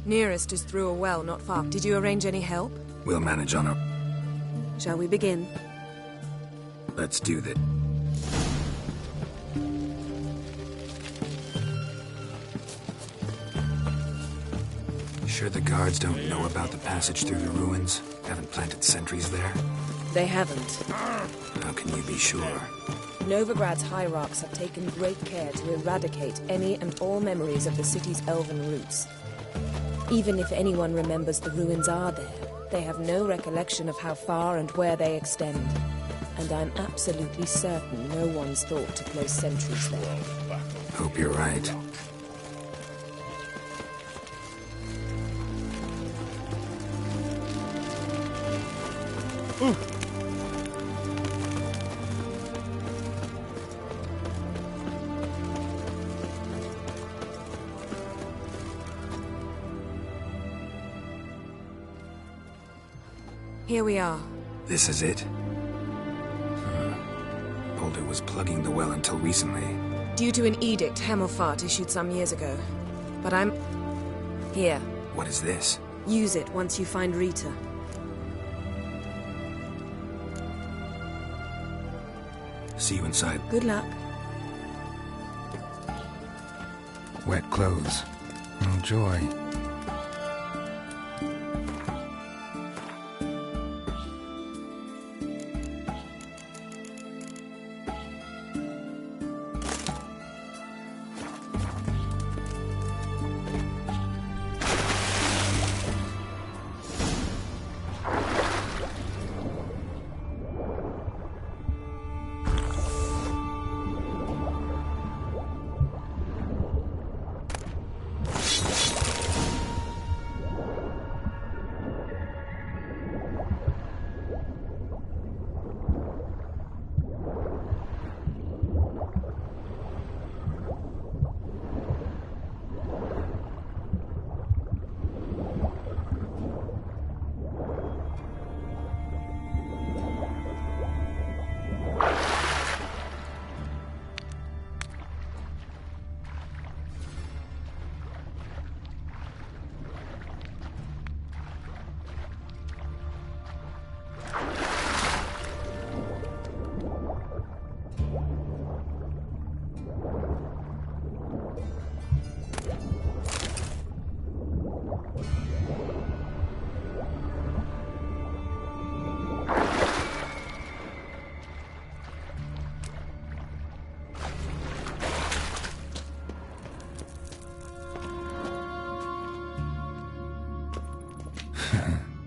Speaker 14: Nearest is through a well not far. Did you arrange any help?
Speaker 1: We'll manage on our...
Speaker 14: Shall we begin?
Speaker 1: Let's do that. Sure the guards don't know about the passage through the ruins? Haven't planted sentries there?
Speaker 14: They haven't.
Speaker 1: How can you be sure?
Speaker 14: Novigrad's hierarchs have taken great care to eradicate any and all memories of the city's elven roots. Even if anyone remembers the ruins are there, they have no recollection of how far and where they extend. And I'm absolutely certain no one's thought to place sentries there.
Speaker 1: Hope you're right.
Speaker 14: Here we are.
Speaker 1: This is it? Boulder was plugging the well until recently.
Speaker 14: Due to an edict Hemelfart issued some years ago. But I'm... here.
Speaker 1: What is this?
Speaker 14: Use it once you find Rita.
Speaker 1: See you inside.
Speaker 14: Good luck.
Speaker 1: Wet clothes. Oh, joy.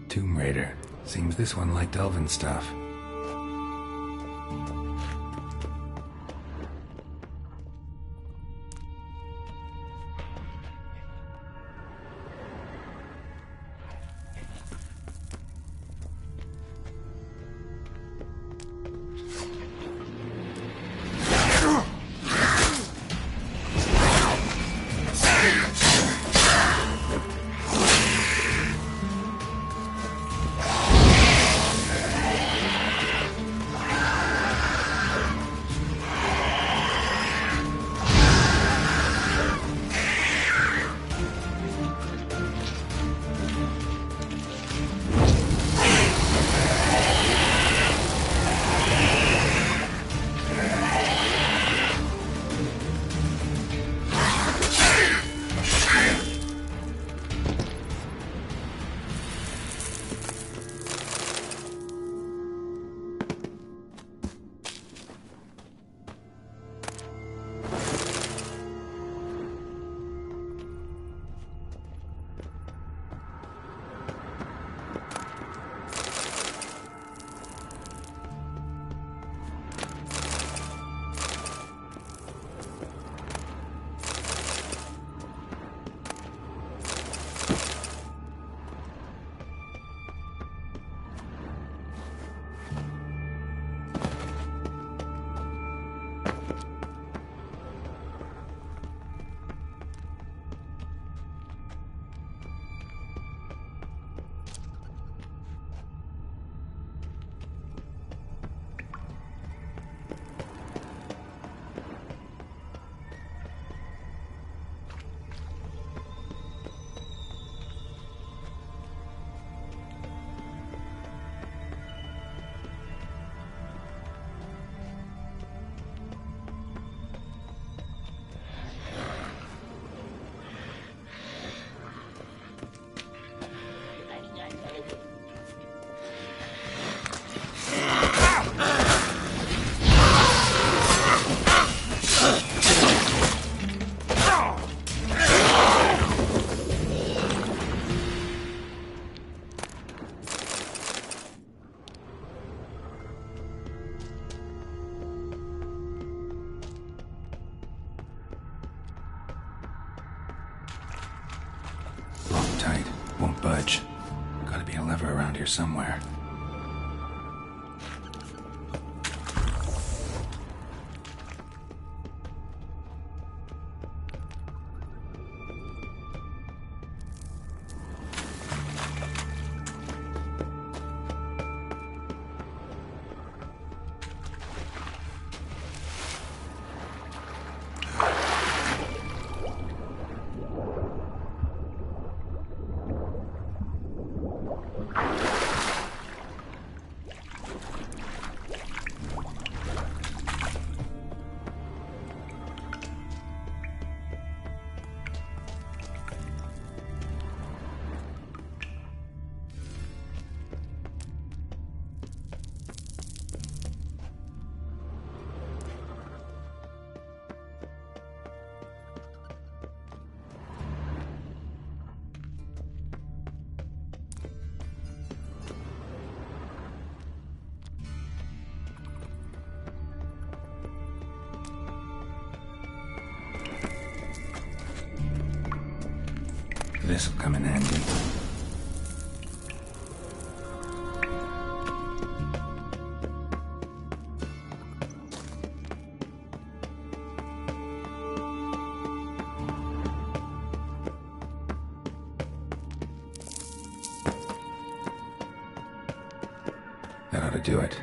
Speaker 1: Tomb Raider. Seems this one liked elven stuff. tight. Won't budge. Gotta be a lever around here somewhere. This'll come in handy. That ought to do it.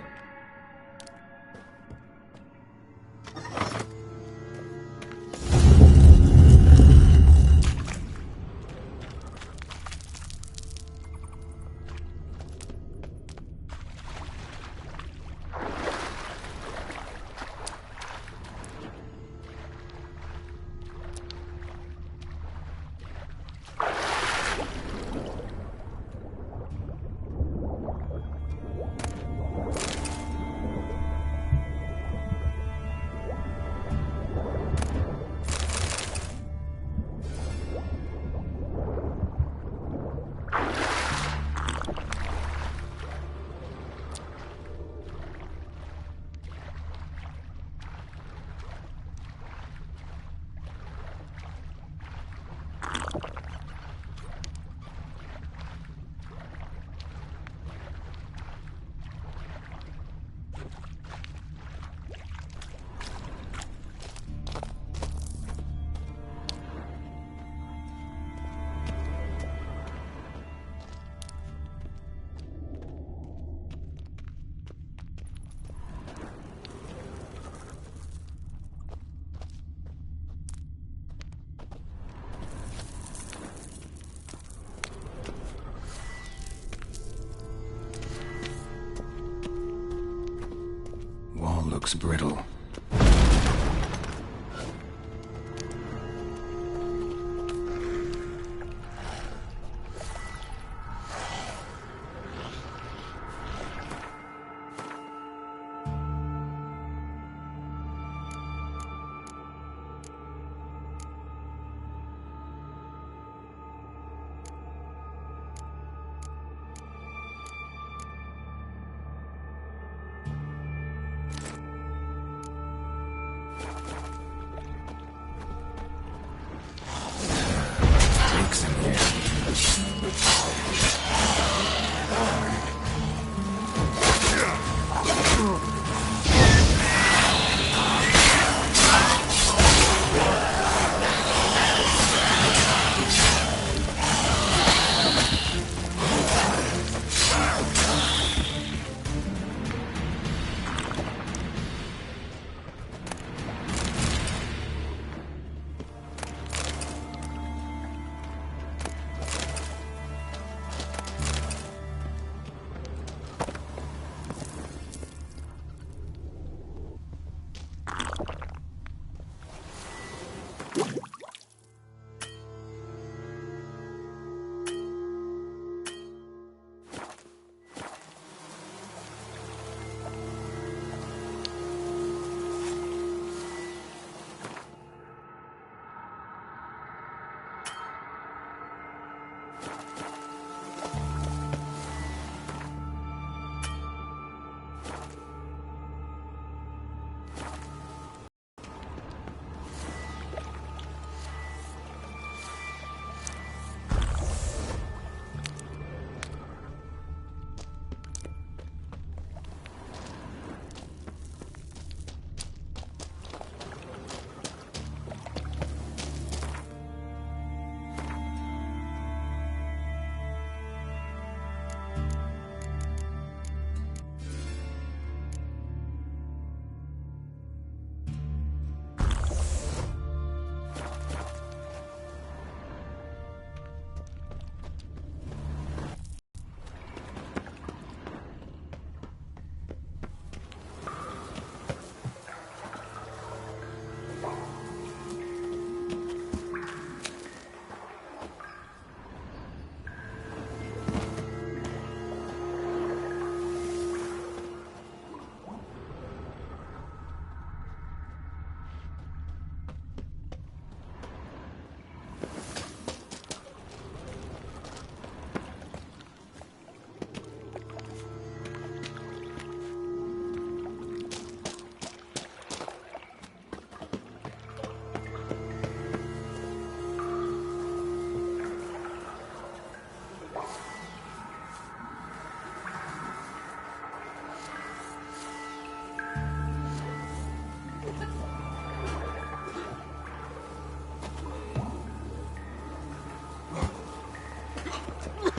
Speaker 1: Looks brittle.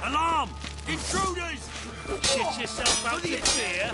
Speaker 9: Alarm! Intruders! Shit yourself out in fear!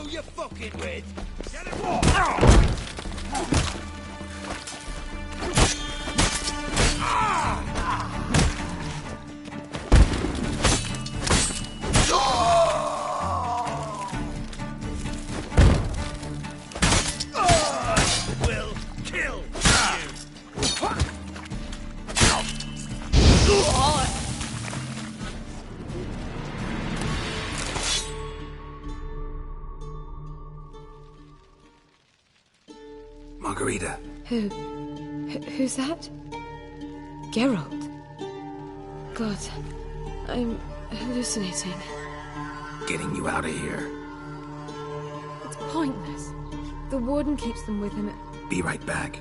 Speaker 9: Who you fucking with? Get him will kill
Speaker 1: Margarita.
Speaker 14: Who's that? Geralt. God, I'm hallucinating.
Speaker 1: Getting you out of here.
Speaker 14: It's pointless. The warden keeps them with him.
Speaker 1: Be right back.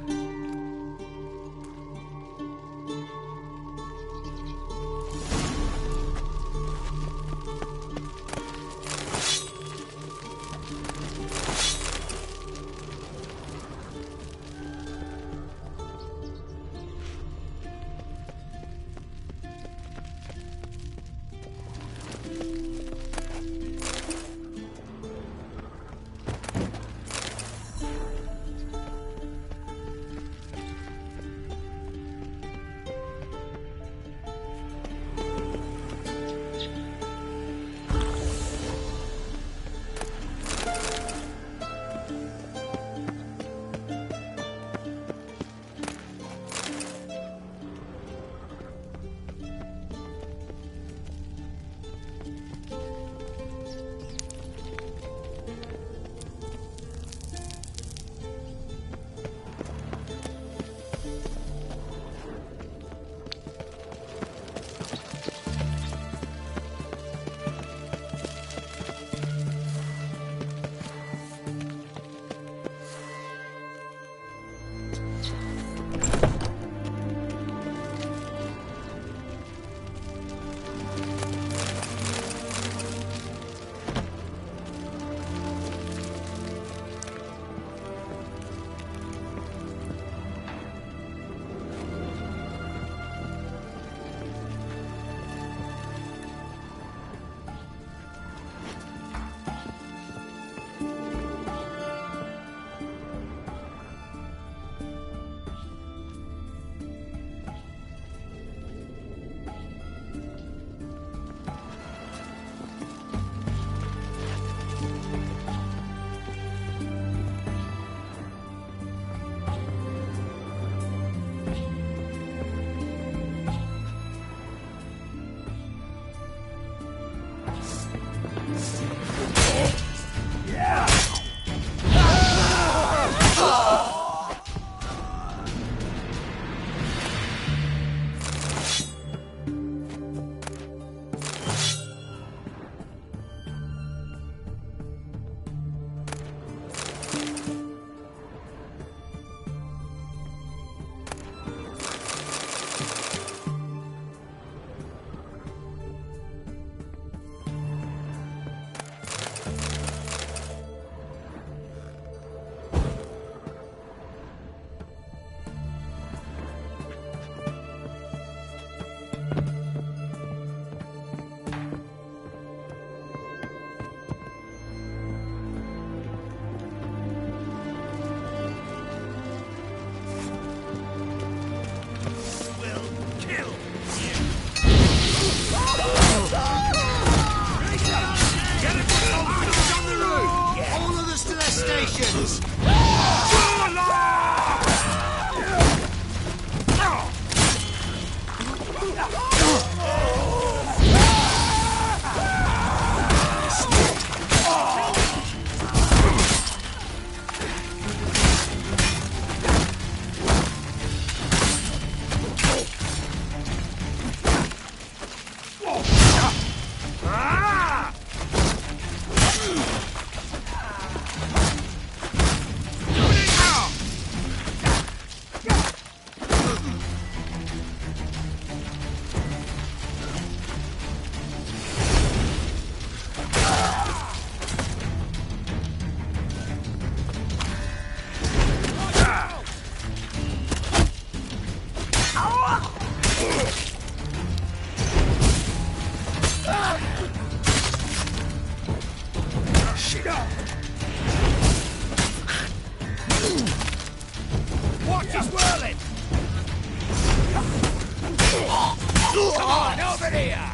Speaker 9: here!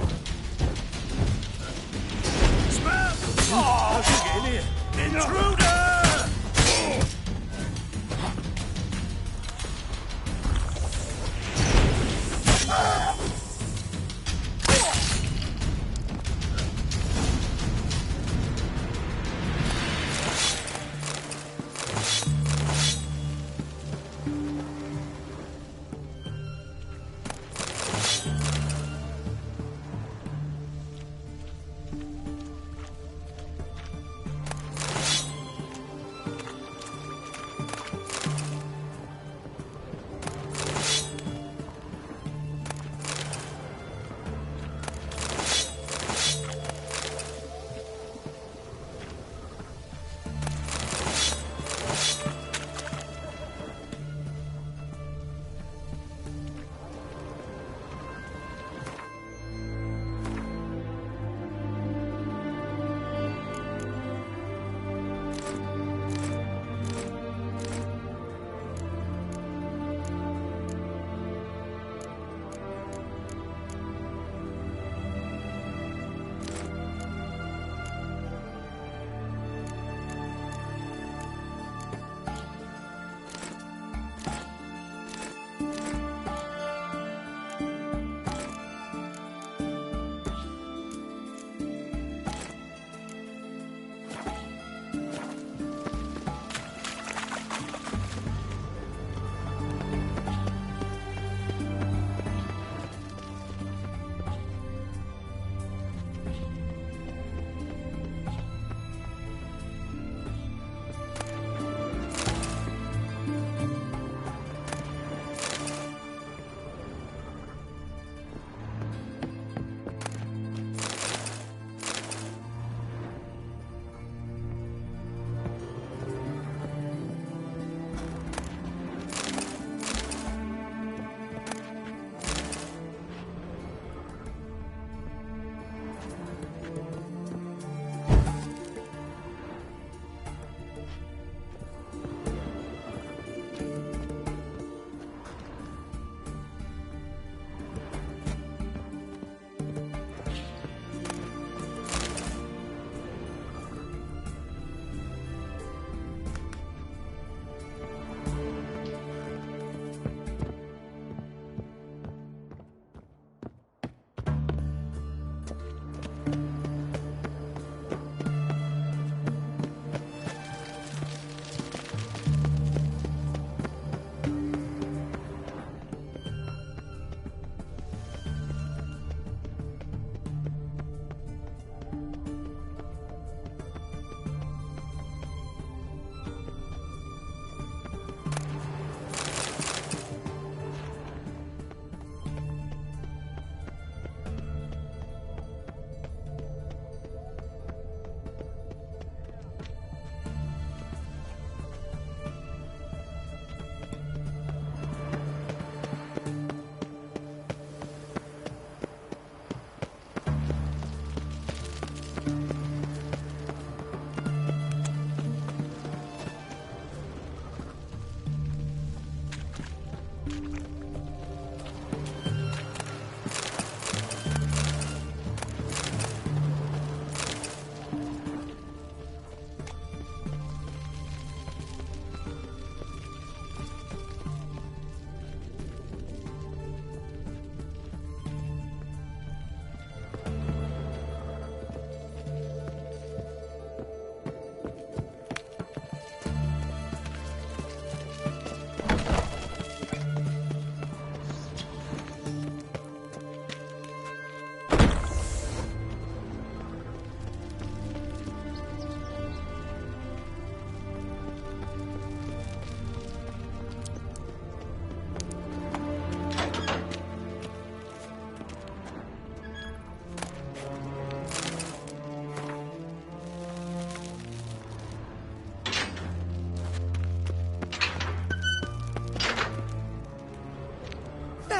Speaker 9: Smell! Oh, how's he getting here? Intruder!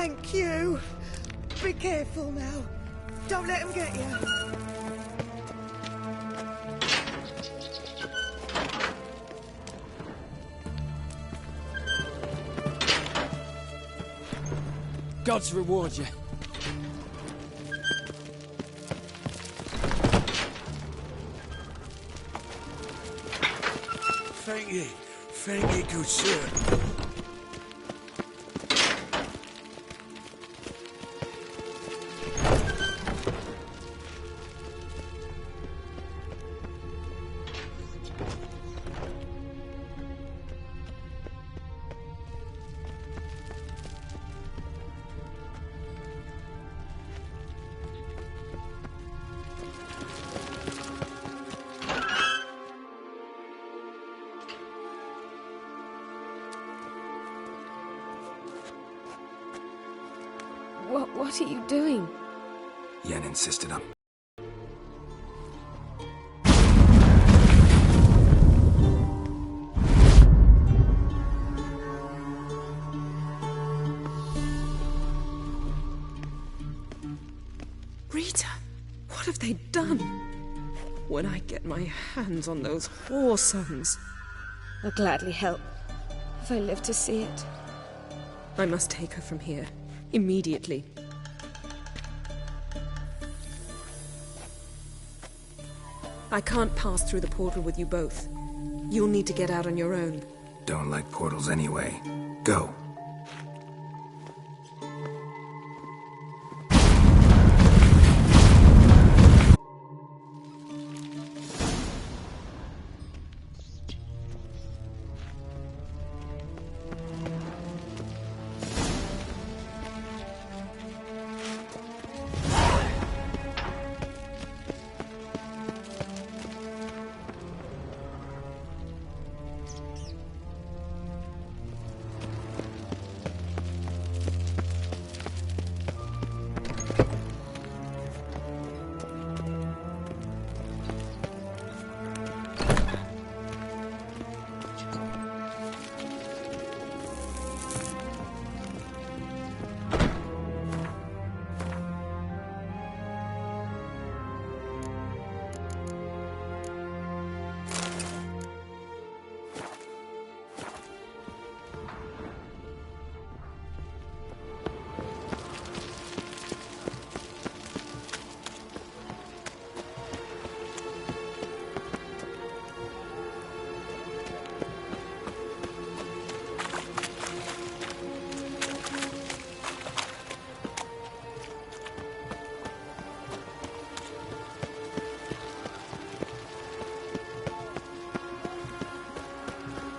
Speaker 17: Thank you. Be careful now. Don't let him get you.
Speaker 16: Gods reward you.
Speaker 7: Thank ye. Thank ye, good sir.
Speaker 14: What are you doing?
Speaker 1: Yen insisted on.
Speaker 14: Rita, what have they done? When I get my hands on those whore sons,
Speaker 17: I'll gladly help, if I live to see it.
Speaker 14: I must take her from here, immediately. I can't pass through the portal with you both. You'll need to get out on your own.
Speaker 1: Don't like portals anyway. Go.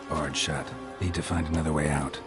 Speaker 1: Barred shut. Need to find another way out.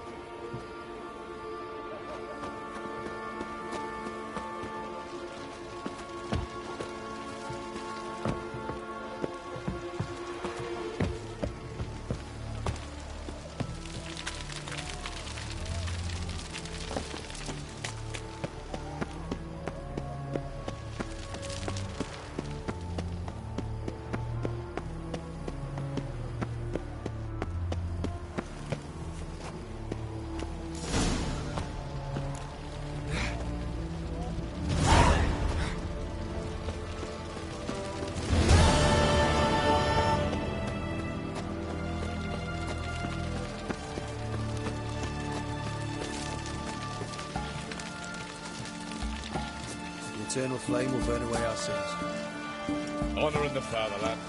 Speaker 2: The eternal flame will burn away our sins.
Speaker 9: Honor in the fatherland.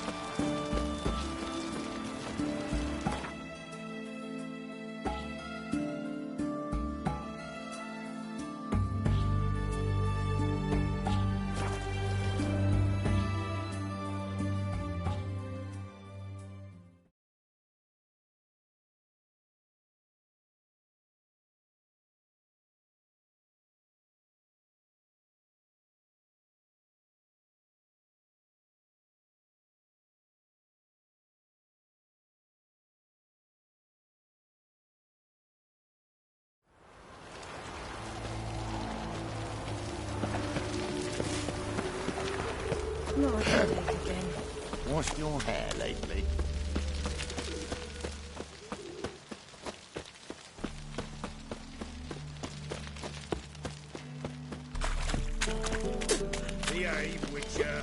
Speaker 17: Not a headache again.
Speaker 6: Washed your hair lately?
Speaker 7: Behave, Witcher.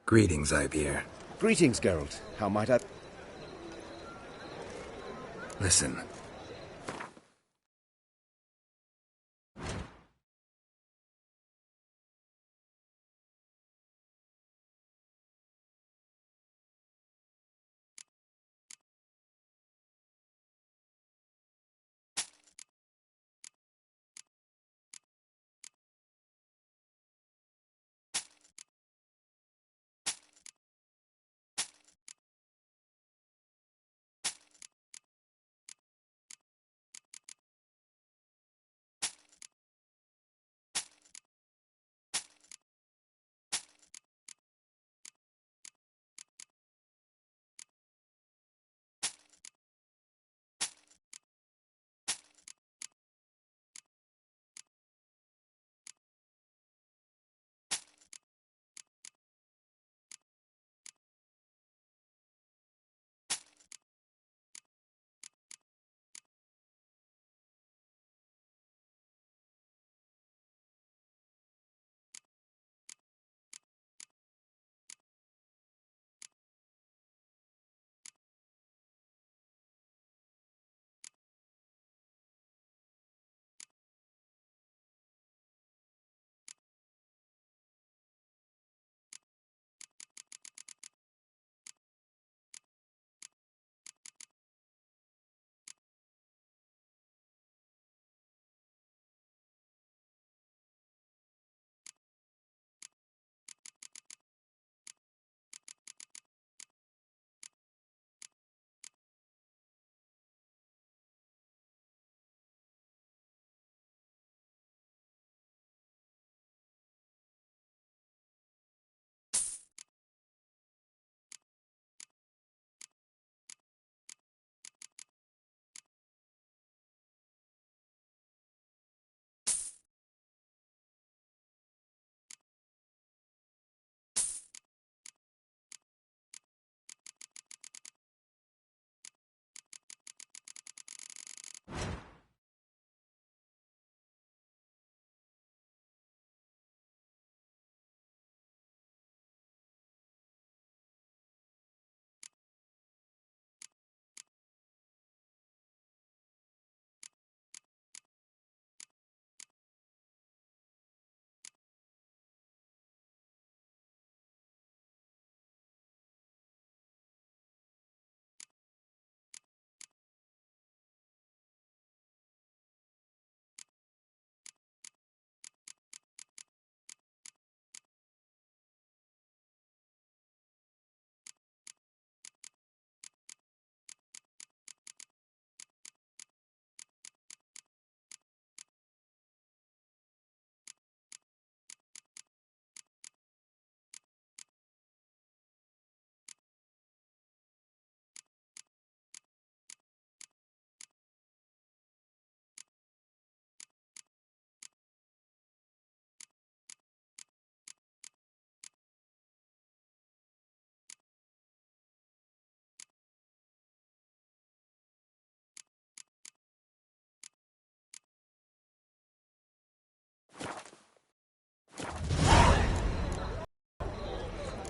Speaker 1: Greetings, Ivyr.
Speaker 18: Greetings, Geralt. How might I...
Speaker 1: Listen.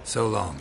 Speaker 1: So long.